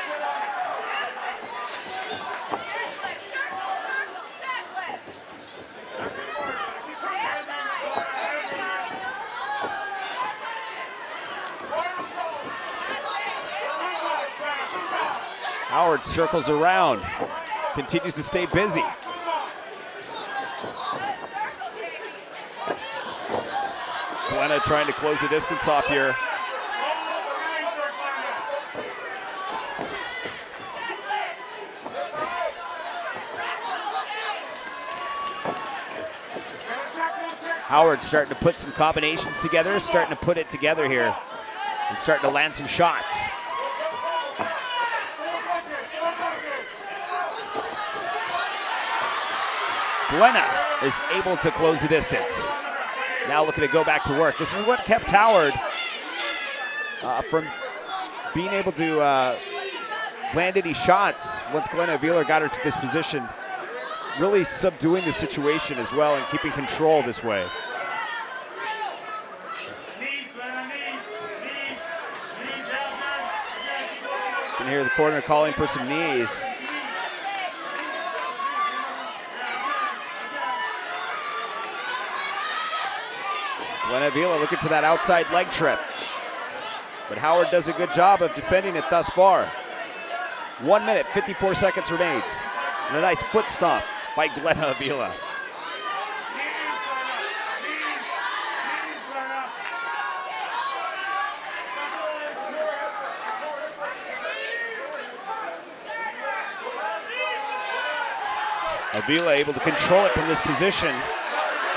Howard circles around, continues to stay busy. Glena trying to close the distance off here. Howard starting to put some combinations together, starting to put it together here, and starting to land some shots. Glena is able to close the distance. Now looking to go back to work. This is what kept Howard from being able to land any shots once Glena Avila got her to this position. Really subduing the situation as well and keeping control this way. You can hear the corner calling for some knees. Glena Avila looking for that outside leg trip. But Howard does a good job of defending it thus far. 1 minute, 54 seconds remains. And a nice foot stomp by Glena Avila. Avila able to control it from this position.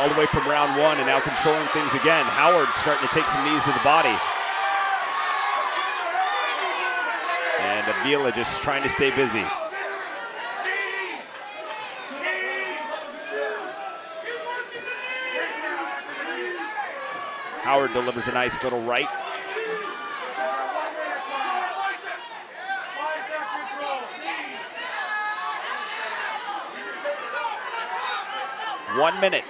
all the way from round one, and now controlling things again. Howard starting to take some knees to the body. And Avila just trying to stay busy. Howard delivers a nice little right. One minute,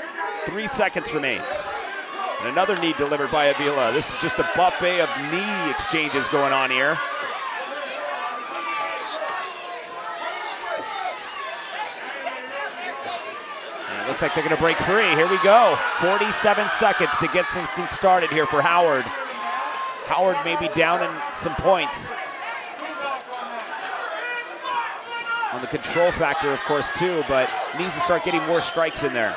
3 seconds remains. And another knee delivered by Avila. This is just a buffet of knee exchanges going on here. And it looks like they're gonna break free. Here we go. 47 seconds to get something started here for Howard. Howard may be down in some points. On the control factor, of course, too, but needs to start getting more strikes in there.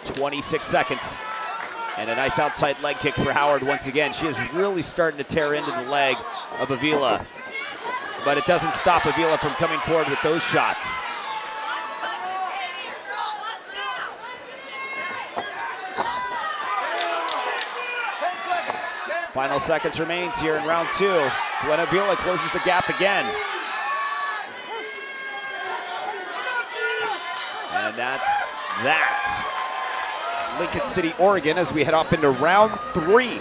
.26 seconds. And a nice outside leg kick for Howard once again. She is really starting to tear into the leg of Avila. But it doesn't stop Avila from coming forward with those shots. Final seconds remains here in round two. Glena Avila closes the gap again. And that's that. Lincoln City, Oregon, as we head off into round three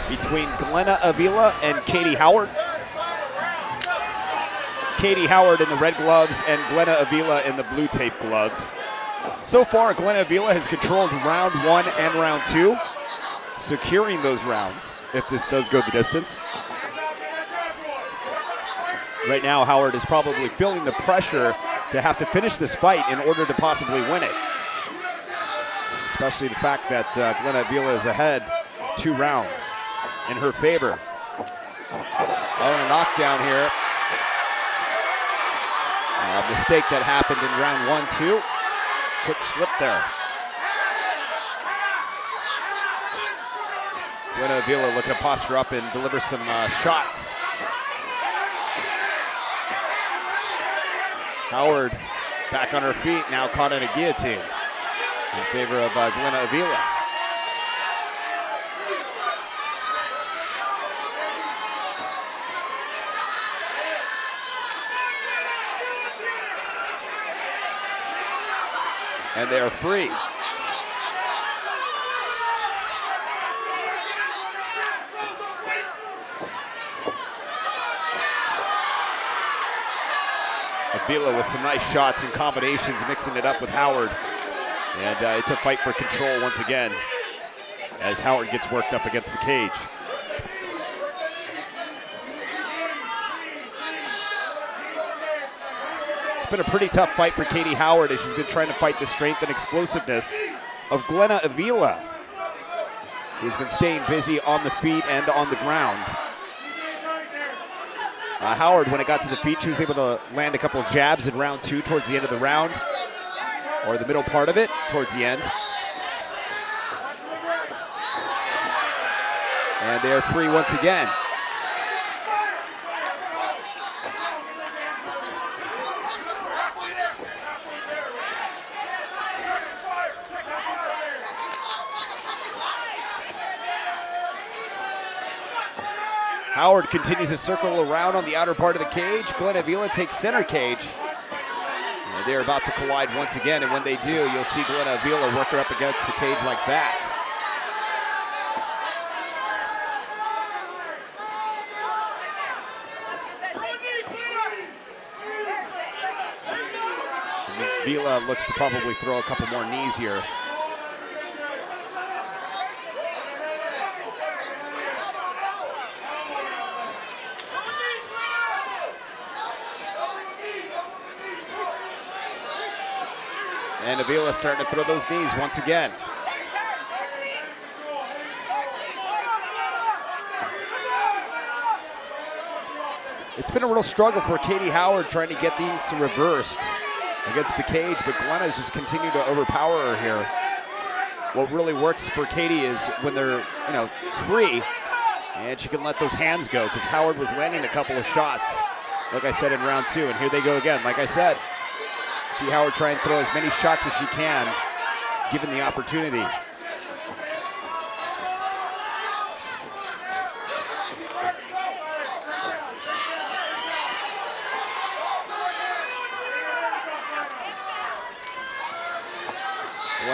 between Glena Avila and Katie Howard. Katie Howard in the red gloves and Glena Avila in the blue tape gloves. So far, Glena Avila has controlled round one and round two, securing those rounds if this does go the distance. Right now, Howard is probably feeling the pressure to have to finish this fight in order to possibly win it. Especially the fact that Glena Avila is ahead 2 rounds in her favor. Oh, and a knockdown here. A mistake that happened in round 1, too. Quick slip there. Glena Avila looking to posture up and deliver some shots. Howard back on her feet, now caught in a guillotine in favor of Glena Avila. And they are free. Avila with some nice shots and combinations, mixing it up with Howard. And it's a fight for control once again as Howard gets worked up against the cage. It's been a pretty tough fight for Katie Howard as she's been trying to fight the strength and explosiveness of Glena Avila, who's been staying busy on the feet and on the ground. Howard, when it got to the feet, she was able to land a couple of jabs in round 2 towards the end of the round, or the middle part of it towards the end. And they're free once again. Howard continues to circle around on the outer part of the cage. Glena Avila takes center cage. And they're about to collide once again, and when they do, you'll see Glena Avila work her up against the cage like that. Avila looks to probably throw a couple more knees here. And Avila starting to throw those knees once again. It's been a real struggle for Katie Howard trying to get things reversed against the cage, but Glena's just continued to overpower her here. What really works for Katie is when they're, free, And she can let those hands go because Howard was landing a couple of shots, like I said, in round 2. And here they go again. Like I said, see Howard try and throw as many shots as she can, given the opportunity.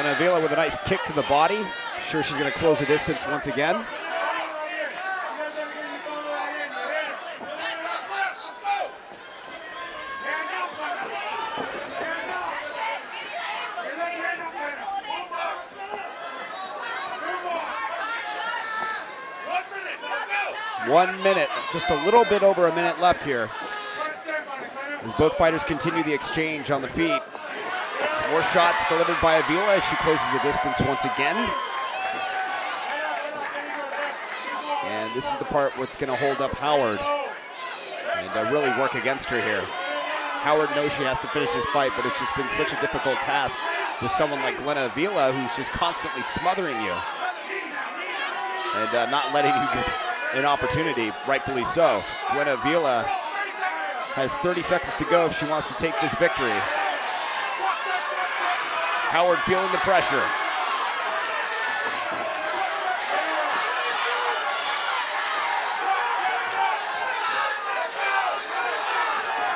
Avila with a nice kick to the body. Sure, she's going to close the distance once again. One minute, just a little bit over a minute left here, as both fighters continue the exchange on the feet. Some more shots delivered by Avila as she closes the distance once again. And this is the part where it's going to hold up Howard and really work against her here. Howard knows she has to finish this fight, but it's just been such a difficult task with someone like Glena Avila, who's just constantly smothering you and not letting you get an opportunity, rightfully so. Glena Avila has 30 seconds to go if she wants to take this victory. Howard feeling the pressure.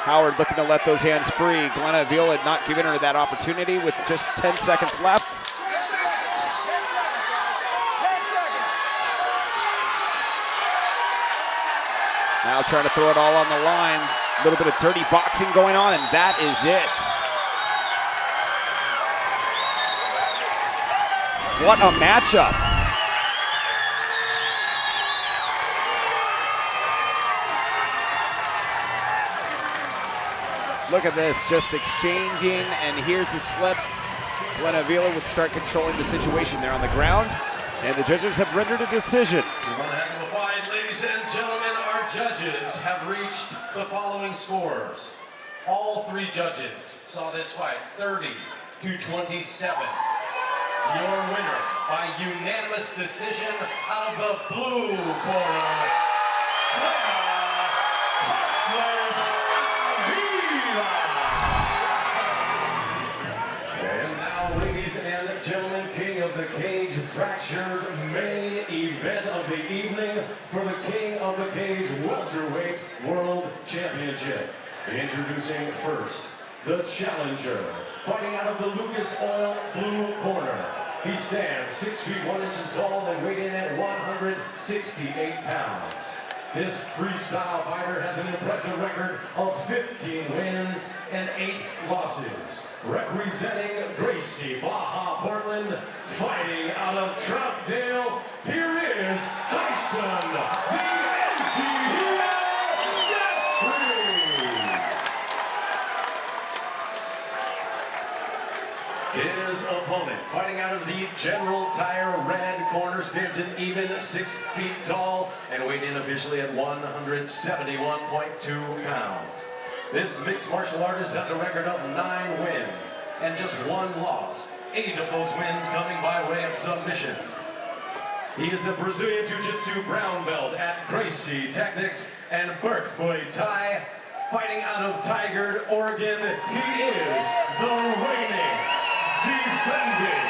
Howard looking to let those hands free. Glena Avila not giving her that opportunity with just 10 seconds left. Now trying to throw it all on the line. A little bit of dirty boxing going on, and that is it. What a matchup. Look at this, just exchanging, and here's the slip. Glena Avila would start controlling the situation there on the ground, and the judges have rendered a decision. One heck of a fight, ladies and gentlemen. Our judges have reached the following scores. All 3 judges saw this fight 30-27. Your winner by unanimous decision out of the blue corner, Avila. And now, ladies and gentlemen, King of the Cage Fractured main event of the evening for the King of the Cage Welterweight World Championship. Introducing first, the challenger, fighting out of the Lucas Oil blue corner. He stands 6 feet 1 inches tall and weighed in at 168 pounds. This freestyle fighter has an impressive record of 15 wins and 8 losses. Representing Gracie, Baja, Portland, fighting out of Troutdale, here is Tyson, the Jeffries. His opponent, fighting out of the General Tire red corner, stands an even 6 feet tall and weighed in officially at 171.2 pounds. This mixed martial artist has a record of 9 wins and just 1 loss, 8 of those wins coming by way of submission. He is a Brazilian Jiu-Jitsu brown belt at Krazy Technics and Burke Muay Thai. Fighting out of Tigard, Oregon, he is the reigning, defending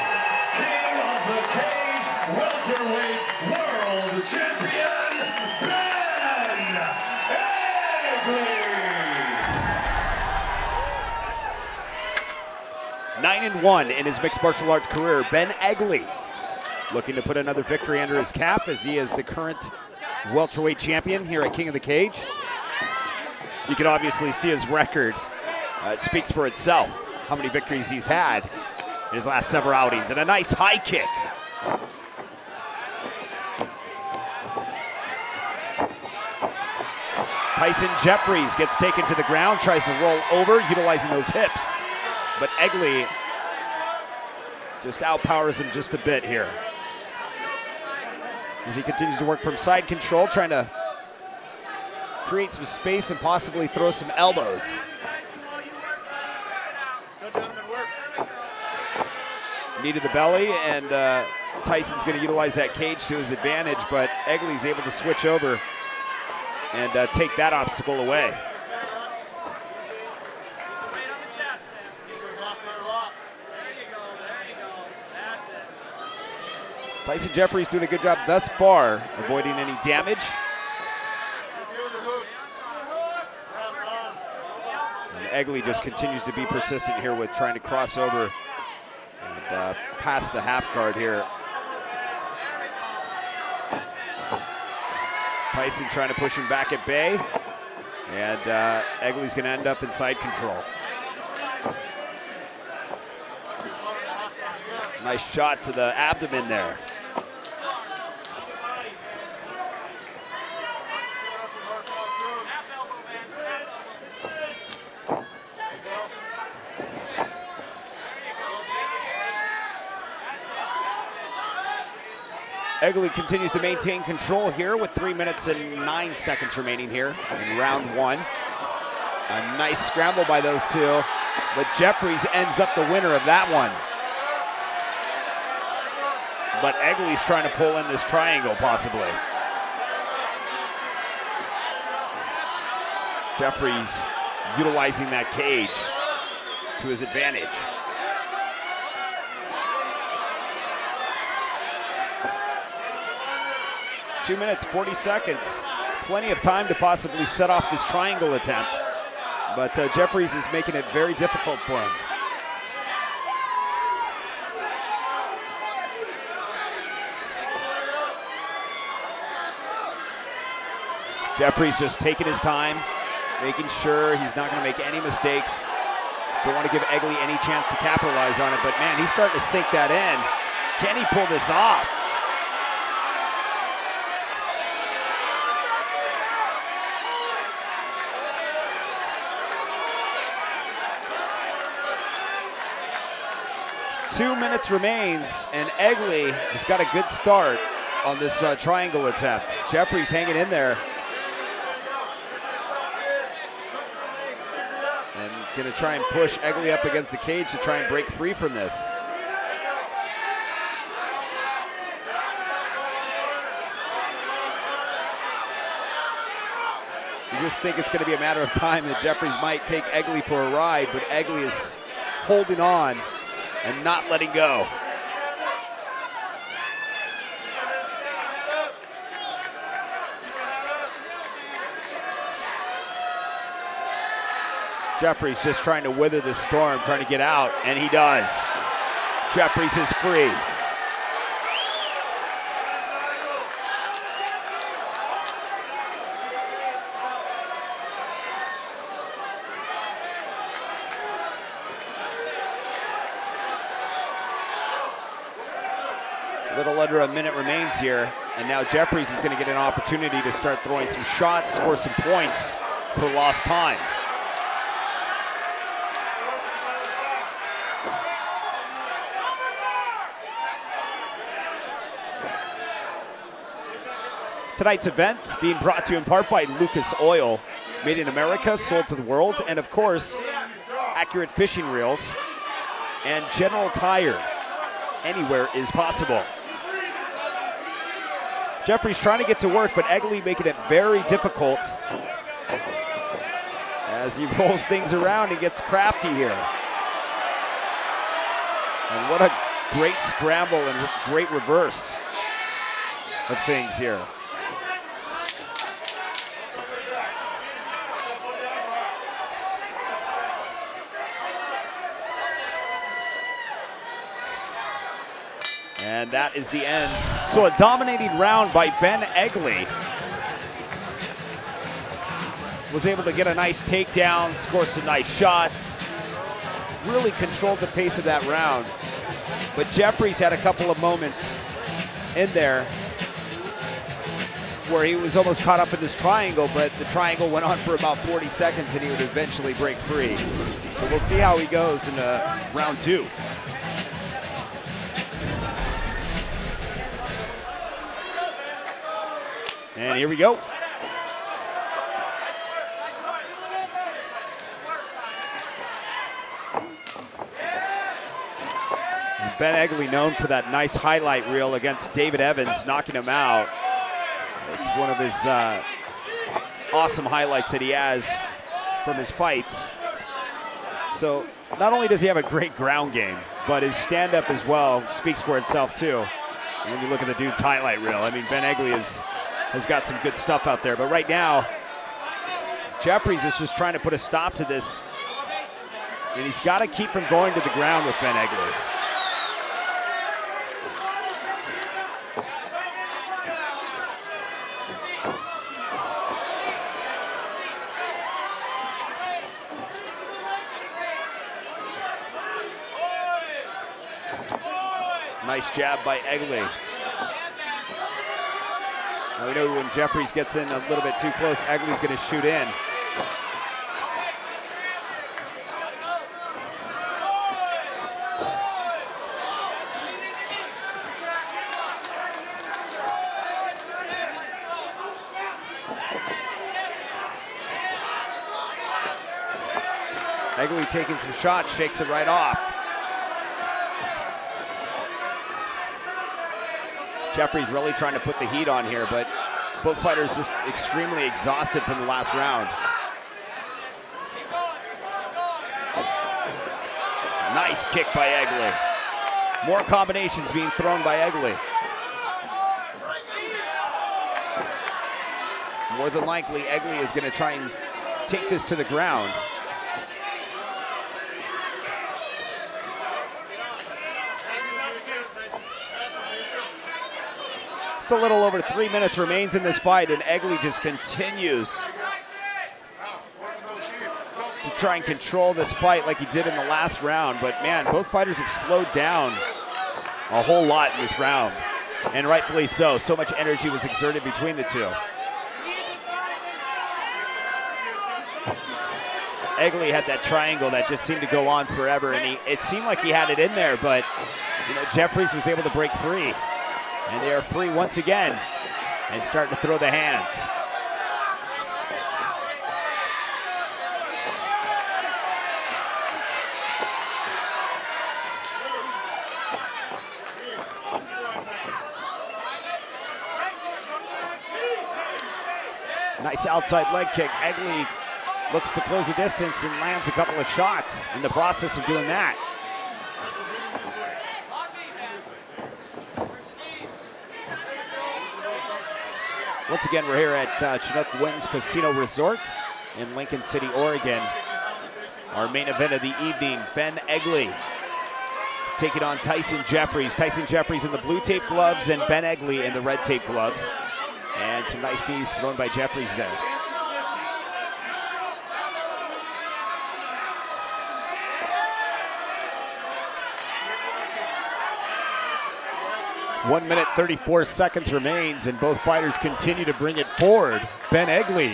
King of the Cage Welterweight World Champion, Benett. Egli. 9-1 in his mixed martial arts career. Ben Egli looking to put another victory under his cap as he is the current welterweight champion here at King of the Cage. You can obviously see his record. It speaks for itself, how many victories he's had in his last several outings. And a nice high kick. Tyson Jeffries gets taken to the ground, tries to roll over, utilizing those hips. But Egli just outpowers him just a bit here, as he continues to work from side control, trying to create some space and possibly throw some elbows. Knee to the belly, and Tyson's going to utilize that cage to his advantage, but Egli's able to switch over and take that obstacle away. Tyson Jeffries doing a good job thus far, avoiding any damage. And Egli just continues to be persistent here with trying to cross over and pass the half guard here. Tyson trying to push him back at bay, and Egli's going to end up in side control. Nice shot to the abdomen there. Egli continues to maintain control here with 3 minutes and 9 seconds remaining here in round one. A nice scramble by those two, but Jeffries ends up the winner of that one. But Egli's trying to pull in this triangle, possibly. Jeffries utilizing that cage to his advantage. 2 minutes, 40 seconds. Plenty of time to possibly set off this triangle attempt. But Jeffries is making it very difficult for him. Jeffries just taking his time, making sure he's not going to make any mistakes. Don't want to give Egli any chance to capitalize on it, but man, he's starting to sink that in. Can he pull this off? Two minutes remains, and Egli has got a good start on this triangle attempt. Jeffries hanging in there. And gonna try and push Egli up against the cage to try and break free from this. You just think it's gonna be a matter of time that Jeffries might take Egli for a ride, but Egli is holding on and not letting go. Jeffries just trying to weather the storm, trying to get out, and he does. Jeffries is free. A little under a minute remains here, and now Jeffries is going to get an opportunity to start throwing some shots, score some points for lost time. Tonight's event being brought to you in part by Lucas Oil, made in America, sold to the world, and of course, Accurate Fishing Reels and General Tire. Anywhere is possible. Jeffries trying to get to work, but Egli making it very difficult as he rolls things around and gets crafty here. And what a great scramble and great reverse of things here. And that is the end. So a dominating round by Ben Egli. Was able to get a nice takedown, score some nice shots. Really controlled the pace of that round. But Jeffries had a couple of moments in there where he was almost caught up in this triangle, but the triangle went on for about 40 seconds and he would eventually break free. So we'll see how he goes in round two. And here we go. And Ben Egli known for that nice highlight reel against David Evans, knocking him out. It's one of his awesome highlights that he has from his fights. So not only does he have a great ground game, but his stand-up as well speaks for itself too. And when you look at the dude's highlight reel, I mean, Ben Egli has got some good stuff out there. But right now, Jeffries is just trying to put a stop to this, and he's got to keep from going to the ground with Ben Egli. Nice jab by Egli. Now we know when Jeffries gets in a little bit too close, Egli's going to shoot in. Egli taking some shots, shakes it right off. Jeffries really trying to put the heat on here, but both fighters just extremely exhausted from the last round. Nice kick by Egli. More combinations being thrown by Egli. More than likely, Egli is going to try and take this to the ground. A little over 3 minutes remains in this fight, and Egli just continues to try and control this fight like he did in the last round. But man, both fighters have slowed down a whole lot in this round, and rightfully so. So much energy was exerted between the two. Egli had that triangle that just seemed to go on forever, and it seemed like he had it in there, but you know, Jeffries was able to break free. And they are free once again and starting to throw the hands. Nice outside leg kick. Egli looks to close the distance and lands a couple of shots in the process of doing that. Once again, we're here at Chinook Winds Casino Resort in Lincoln City, Oregon. Our main event of the evening, Ben Egli taking on Tyson Jeffries. Tyson Jeffries in the blue tape gloves and Ben Egli in the red tape gloves. And some nice knees thrown by Jeffries there. One minute, 34 seconds remains, and both fighters continue to bring it forward. Ben Egli,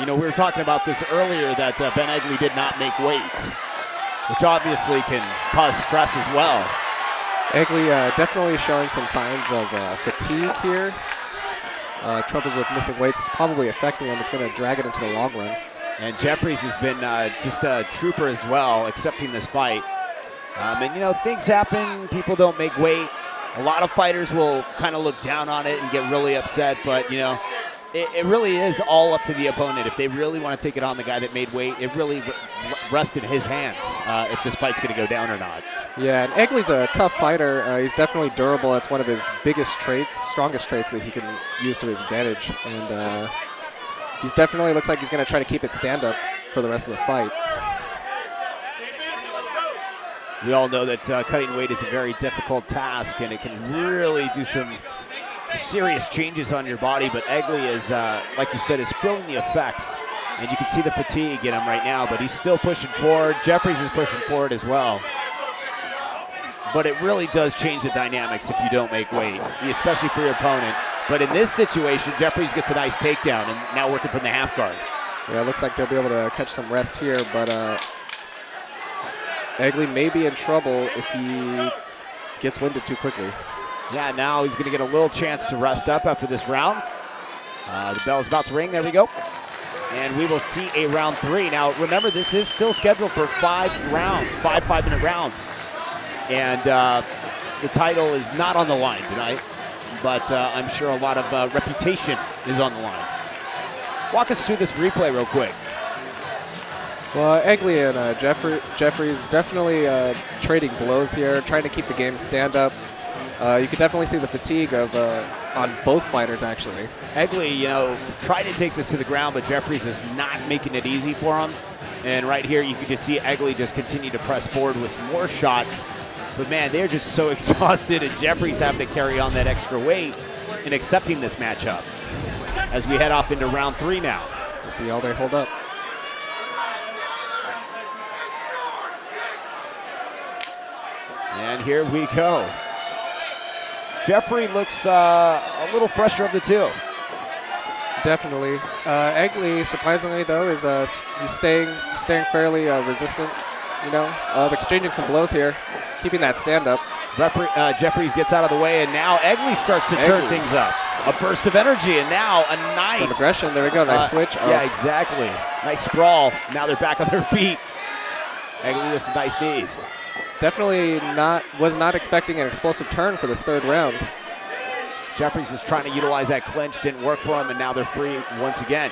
you know, we were talking about this earlier that Ben Egli did not make weight, which obviously can cause stress as well. Egli definitely showing some signs of fatigue here. Troubles with missing weight is probably affecting him. It's going to drag it into the long run. And Jeffries has been just a trooper as well, accepting this fight. And, you know, things happen. People don't make weight. A lot of fighters will kind of look down on it and get really upset, but, you know, it really is all up to the opponent. If they really want to take it on the guy that made weight, it really rests in his hands if this fight's going to go down or not. Yeah, and Egli's a tough fighter. He's definitely durable. That's one of his biggest traits, strongest traits that he can use to his advantage. And he's definitely looks like he's going to try to keep it stand-up for the rest of the fight. We all know that cutting weight is a very difficult task, and it can really do some serious changes on your body. But Egli is, like you said, is feeling the effects. And you can see the fatigue in him right now, but he's still pushing forward. Jeffries is pushing forward as well. But it really does change the dynamics if you don't make weight, especially for your opponent. But in this situation, Jeffries gets a nice takedown and now working from the half guard. Yeah, it looks like they'll be able to catch some rest here, but Egli may be in trouble if he gets winded too quickly. Yeah, now he's going to get a little chance to rest up after this round. The bell's about to ring. There we go. And we will see a round 3. Now, remember, this is still scheduled for 5 rounds, 5 5-minute rounds. And the title is not on the line tonight, but I'm sure a lot of reputation is on the line. Walk us through this replay real quick. Well, Egli and Jeffries definitely trading blows here, trying to keep the game stand-up. You can definitely see the fatigue of on both fighters, actually. Egli, tried to take this to the ground, but Jeffries is not making it easy for him. And right here, you can just see Egli just continue to press forward with some more shots. But, man, they're just so exhausted, and Jeffries having to carry on that extra weight and accepting this matchup as we head off into round 3 now. We'll see how they hold up. And here we go. Jeffrey looks a little fresher of the two. Definitely. Egli, surprisingly though, is he's staying fairly resistant. Exchanging some blows here, keeping that stand up. Jeffries gets out of the way, and now Egli starts to turn things up. A burst of energy, and now a nice some aggression. There we go. Nice switch. Yeah, exactly. Nice sprawl. Now they're back on their feet. Egli with some nice knees. Definitely was not expecting an explosive turn for this third round. Jeffries was trying to utilize that clinch, didn't work for him, and now they're free once again.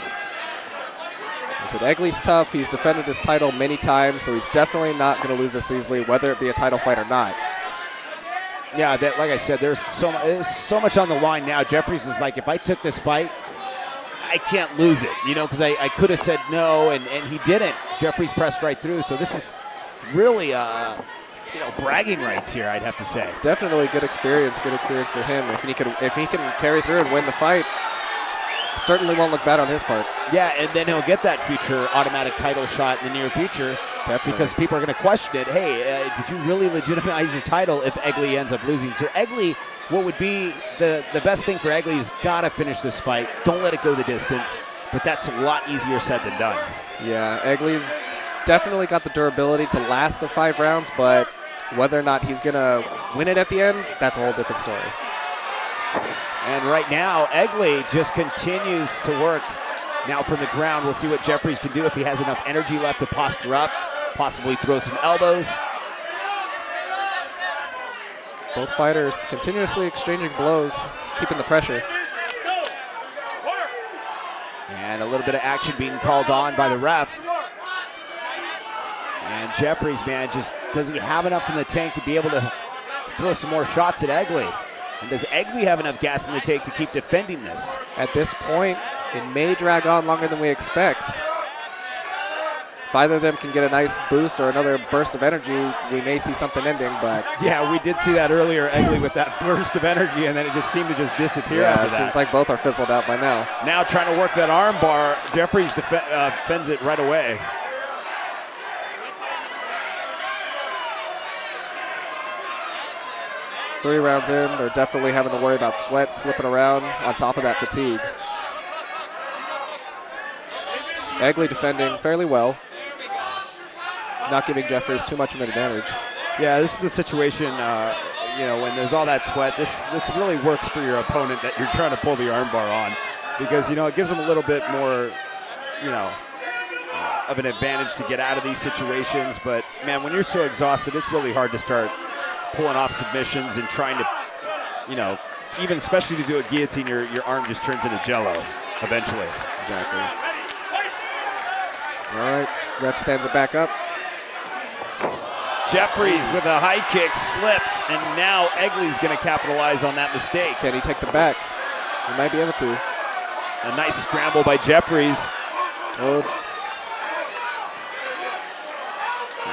I said Egli's tough. He's defended his title many times, so he's definitely not going to lose this easily, whether it be a title fight or not. Yeah, like I said, there's so much on the line now. Jeffries is like, if I took this fight, I can't lose it, because I could have said no, and he didn't. Jeffries pressed right through, so this is really bragging rights here, I'd have to say. Definitely good experience for him. If he can carry through and win the fight, certainly won't look bad on his part. Yeah, and then he'll get that future automatic title shot in the near future. Definitely. Because people are going to question it. Hey, did you really legitimize your title if Egli ends up losing? So Egli, what would be the best thing for Egli is got to finish this fight. Don't let it go the distance. But that's a lot easier said than done. Yeah, Egli's definitely got the durability to last the 5 rounds, but whether or not he's going to win it at the end, that's a whole different story. And right now, Egli just continues to work. Now from the ground, we'll see what Jeffries can do if he has enough energy left to posture up, possibly throw some elbows. Both fighters continuously exchanging blows, keeping the pressure. And a little bit of action being called on by the ref. And Jeffries, man, does he have enough in the tank to be able to throw some more shots at Egli? And does Egli have enough gas in the tank to keep defending this? At this point, it may drag on longer than we expect. If either of them can get a nice boost or another burst of energy, we may see something ending, but... Yeah, we did see that earlier, Egli with that burst of energy, and then it just seemed to just disappear after that. It seems like both are fizzled out by now. Now trying to work that arm bar. Jeffries defends it right away. Three rounds in, they're definitely having to worry about sweat slipping around on top of that fatigue. Egli defending fairly well, not giving Jeffries too much of an advantage. Yeah, this is the situation, when there's all that sweat, this really works for your opponent that you're trying to pull the armbar on, because, it gives them a little bit more, of an advantage to get out of these situations. But, man, when you're so exhausted, it's really hard to start pulling off submissions and trying to, even especially to do a guillotine, your arm just turns into jello eventually. Exactly. All right, ref stands it back up. Jeffries with a high kick slips, and now Egli's going to capitalize on that mistake. Can he take the back? He might be able to. A nice scramble by Jeffries. Oh.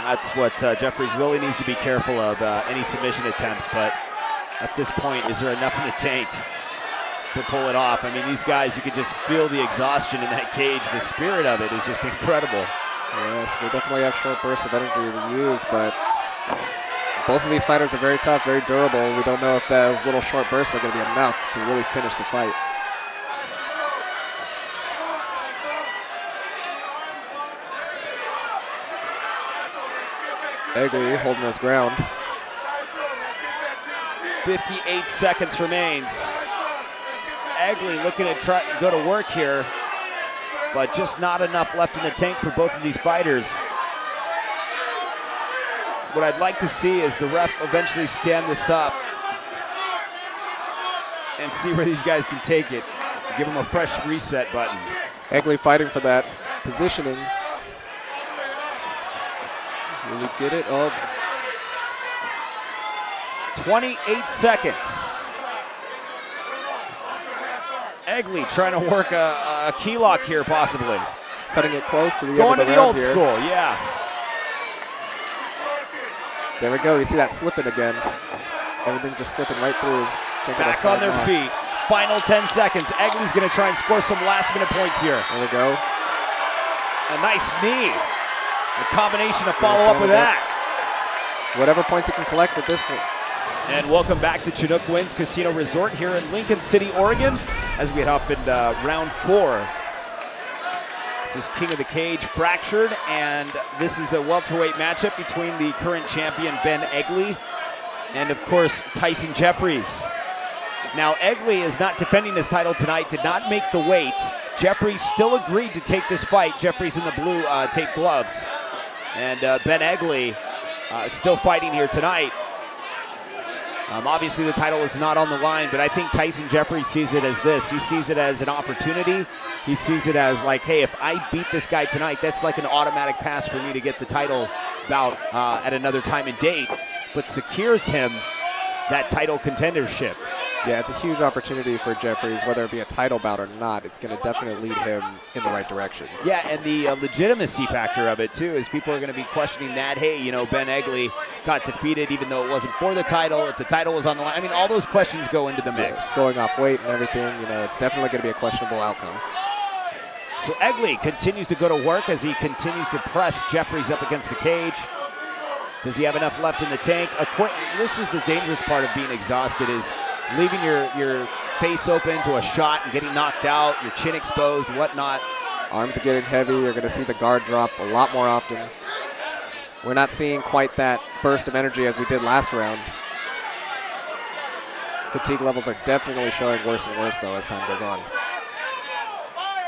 That's what Jeffries really needs to be careful of, any submission attempts. But at this point, is there enough in the tank to pull it off? I mean, these guys, you can just feel the exhaustion in that cage. The spirit of it is just incredible. Yes, they definitely have short bursts of energy to use, but both of these fighters are very tough, very durable. We don't know if those little short bursts are going to be enough to really finish the fight. Egli holding his ground. 58 seconds remains. Egli looking to go to work here, but just not enough left in the tank for both of these fighters. What I'd like to see is the ref eventually stand this up and see where these guys can take it. Give them a fresh reset button. Egli fighting for that positioning. Really get it. Oh. 28 seconds. Egli trying to work a key lock here, possibly. Cutting it close to the Going end of to the the round old here. school, yeah. There we go. You see that slipping again. Everything just slipping right through. Back on their feet. Final 10 seconds. Egli's going to try and score some last-minute points here. There we go. A nice knee. A combination to follow up with that. Whatever points he can collect at this point. And welcome back to Chinook Winds Casino Resort here in Lincoln City, Oregon, as we head off into round 4. This is King of the Cage Fractured, and this is a welterweight matchup between the current champion Ben Egli and, of course, Tyson Jeffries. Now, Egli is not defending his title tonight, did not make the weight. Jeffries still agreed to take this fight. Jeffries in the blue tape gloves. And Ben Egli still fighting here tonight. Obviously, the title is not on the line, but I think Tyson Jeffries sees it as this. He sees it as an opportunity. He sees it as like, hey, if I beat this guy tonight, that's like an automatic pass for me to get the title bout at another time and date, but secures him that title contendership. Yeah, it's a huge opportunity for Jeffries, whether it be a title bout or not. It's going to definitely lead him in the right direction. Yeah, and the legitimacy factor of it, too, is people are going to be questioning that, hey, you know, Ben Egli got defeated even though it wasn't for the title, if the title was on the line. I mean, all those questions go into the mix. Yeah, going off weight and everything, you know, it's definitely going to be a questionable outcome. So Egli continues to go to work as he continues to press Jeffries up against the cage. Does he have enough left in the tank? This is the dangerous part of being exhausted, is leaving your face open to a shot and getting knocked out, your chin exposed, whatnot. Arms are getting heavy. You're going to see the guard drop a lot more often. We're not seeing quite that burst of energy as we did last round. Fatigue levels are definitely showing worse and worse, though, as time goes on.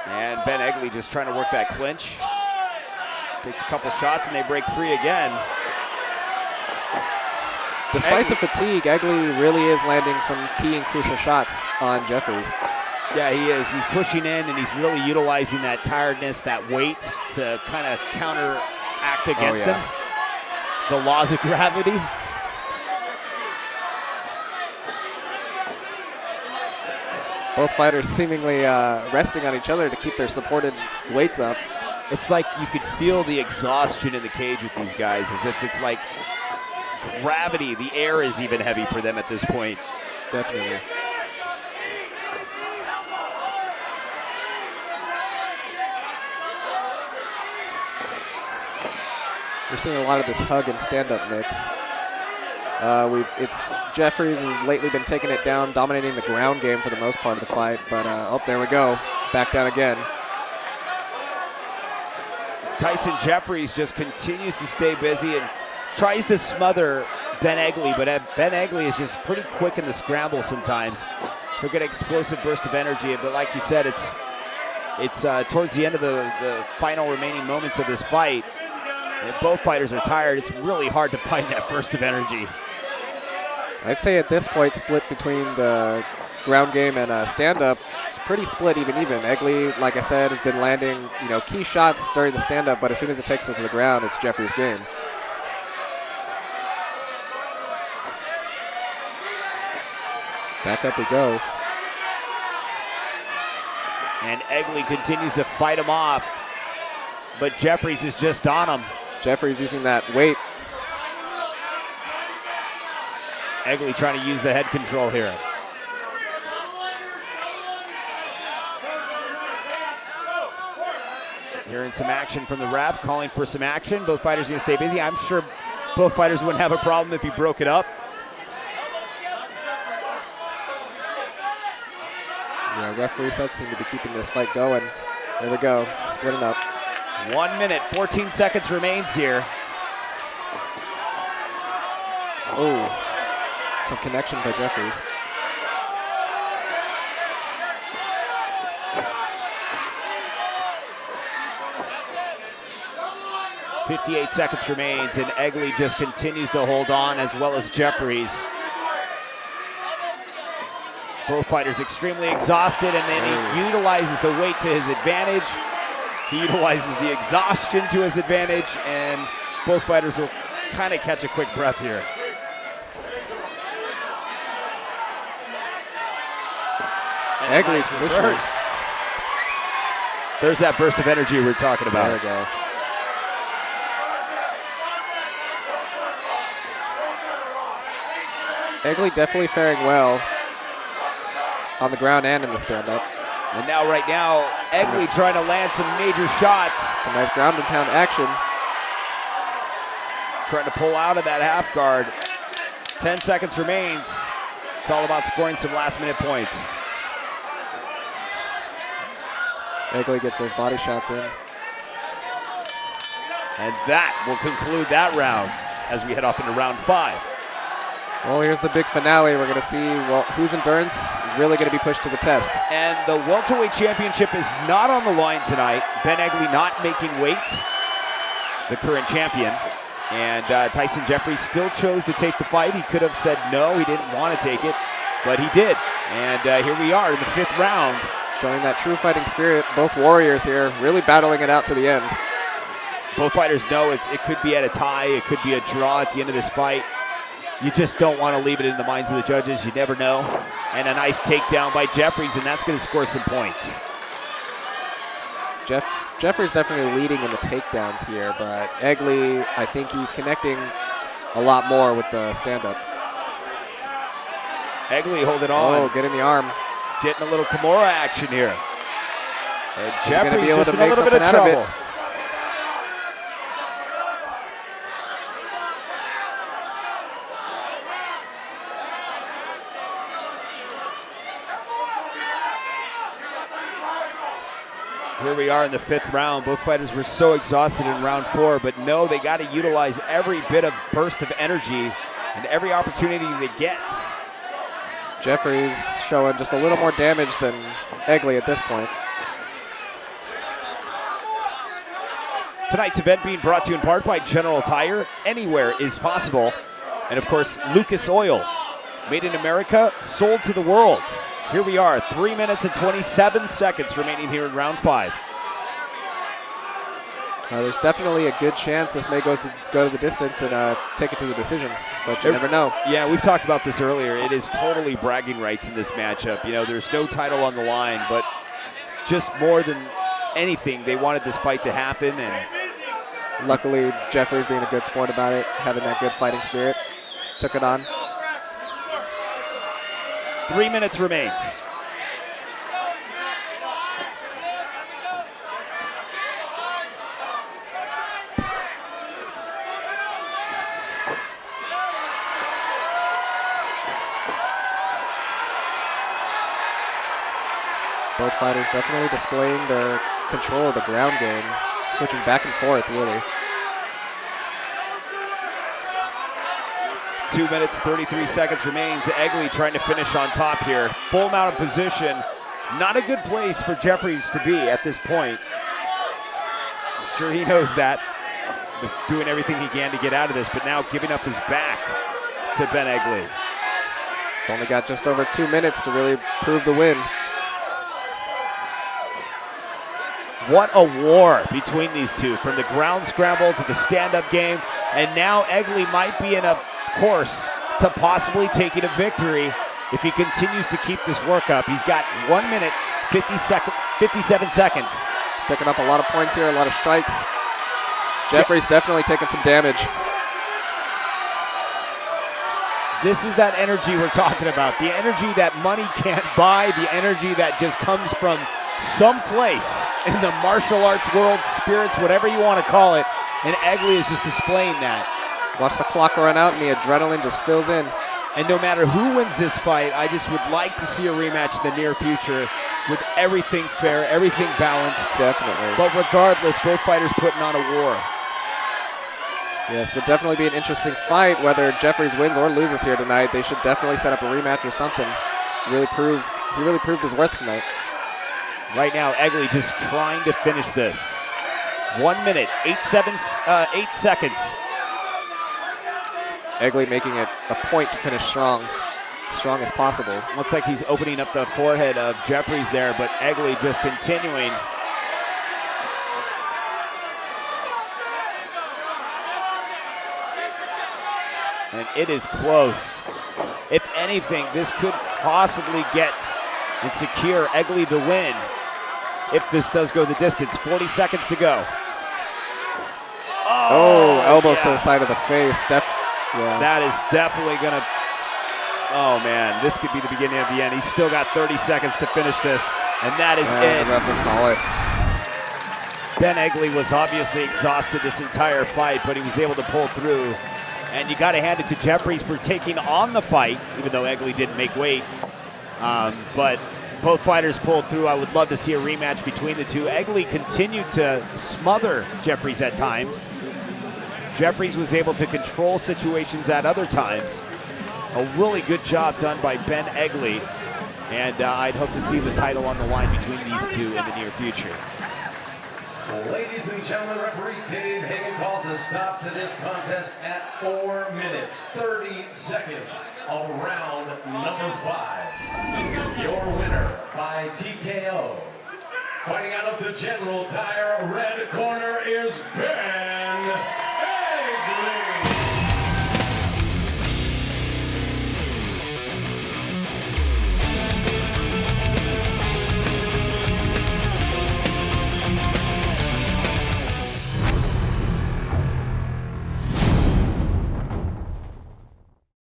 And Ben Egli just trying to work that clinch. Takes a couple shots and they break free again. Despite the fatigue, Egli really is landing some key and crucial shots on Jeffries. Yeah, he is. He's pushing in, and he's really utilizing that tiredness, that weight to kind of counteract against him. The laws of gravity. Both fighters seemingly resting on each other to keep their supported weights up. It's like you could feel the exhaustion in the cage with these guys, as if it's like gravity, the air is even heavy for them at this point. Definitely. We're seeing a lot of this hug and stand-up mix. It's Jeffries has lately been taking it down, dominating the ground game for the most part of the fight, but oh, there we go, back down again. Tyson Jeffries just continues to stay busy and tries to smother Ben Egli, but Ben Egli is just pretty quick in the scramble sometimes. He'll get an explosive burst of energy, but like you said, it's towards the end of the final remaining moments of this fight. And both fighters are tired. It's really hard to find that burst of energy. I'd say at this point, split between the ground game and stand-up, it's pretty split even. Egli, like I said, has been landing key shots during the stand-up, but as soon as it takes it to the ground, it's Jeffries' game. Back up we go. And Egli continues to fight him off, but Jeffries is just on him. Jeffries using that weight. Egli trying to use the head control here. Hearing some action from the ref, calling for some action. Both fighters going to stay busy. I'm sure both fighters wouldn't have a problem if he broke it up. Yeah, referee sets seem to be keeping this fight going. There we go, splitting up. 1 minute, 14 seconds remains here. Oh, some connection by Jeffries. 58 seconds remains, and Egli just continues to hold on, as well as Jeffries. Both fighters extremely exhausted, and then he utilizes the weight to his advantage. He utilizes the exhaustion to his advantage, and both fighters will kind of catch a quick breath here. Egli's position. There's that burst of energy we were talking about. There we go. Egli definitely faring well on the ground and in the stand-up. And now, right now, Egli trying to land some major shots. Some nice ground and pound action. Trying to pull out of that half guard. 10 seconds remains. It's all about scoring some last-minute points. Egli gets those body shots in. And that will conclude that round as we head off into round 5. Well, here's the big finale. We're going to see whose endurance is really going to be pushed to the test. And the welterweight championship is not on the line tonight. Ben Egli not making weight, the current champion. And Tyson Jeffries still chose to take the fight. He could have said no, he didn't want to take it, but he did. And here we are in the 5th round. Showing that true fighting spirit. Both warriors here really battling it out to the end. Both fighters know it could be at a tie, it could be a draw at the end of this fight. You just don't want to leave it in the minds of the judges. You never know. And a nice takedown by Jeffries, and that's going to score some points. Jeffries definitely leading in the takedowns here, but Egli, I think he's connecting a lot more with the stand-up. Egli holding on. Oh, getting the arm. Getting a little Kimura action here. And Jeffries just in a little bit of trouble. Here we are in the 5th round. Both fighters were so exhausted in round 4, but no, they got to utilize every bit of burst of energy and every opportunity they get. Jeffries showing just a little more damage than Egli at this point. Tonight's event being brought to you in part by General Tire. Anywhere is possible. And of course, Lucas Oil. Made in America, sold to the world. Here we are, 3 minutes and 27 seconds remaining here in round 5. There's definitely a good chance this may go to the distance and take it to the decision, but you never know. Yeah, we've talked about this earlier. It is totally bragging rights in this matchup. You know, there's no title on the line, but just more than anything, they wanted this fight to happen. And luckily, Jeffries being a good sport about it, having that good fighting spirit, took it on. 3 minutes remains. Both fighters definitely displaying their control of the ground game, switching back and forth, really. 2 minutes, 33 seconds remains. Egli trying to finish on top here. Full mount of position. Not a good place for Jeffries to be at this point. I'm sure he knows that. Doing everything he can to get out of this, but now giving up his back to Ben Egli. It's only got just over 2 minutes to really prove the win. What a war between these two, from the ground scramble to the stand-up game, and now Egli might be in a course to possibly taking a victory if he continues to keep this work up. He's got 1 minute, 57 seconds. He's picking up a lot of points here, a lot of strikes. Jeffries definitely taking some damage. This is that energy we're talking about, the energy that money can't buy, the energy that just comes from someplace in the martial arts world, spirits, whatever you want to call it, and Egli is just displaying that. Watch the clock run out and the adrenaline just fills in. And no matter who wins this fight, I just would like to see a rematch in the near future with everything fair, everything balanced. Definitely. But regardless, both fighters putting on a war. Yes, would definitely be an interesting fight. Whether Jeffries wins or loses here tonight, they should definitely set up a rematch or something. He really proved his worth tonight. Right now, Egli just trying to finish this. 1 minute, 8 seconds. Egli making it a point to finish strong as possible. Looks like he's opening up the forehead of Jeffries there, but Egli just continuing. And it is close. If anything, this could possibly get and secure Egli the win if this does go the distance. 40 seconds to go. Oh, elbows to the side of the face. That is definitely going to, oh man, this could be the beginning of the end. He's still got 30 seconds to finish this, and that is it. The ref will call it. Ben Egli was obviously exhausted this entire fight, but he was able to pull through. And you got to hand it to Jeffries for taking on the fight, even though Egli didn't make weight. But both fighters pulled through. I would love to see a rematch between the two. Egli continued to smother Jeffries at times. Jeffries was able to control situations at other times. A really good job done by Ben Egli. And I'd hope to see the title on the line between these two in the near future. Ladies and gentlemen, referee Dave Hagan calls a stop to this contest at 4 minutes, 30 seconds of round number 5. Your winner by TKO. Fighting out of the General Tire red corner is Ben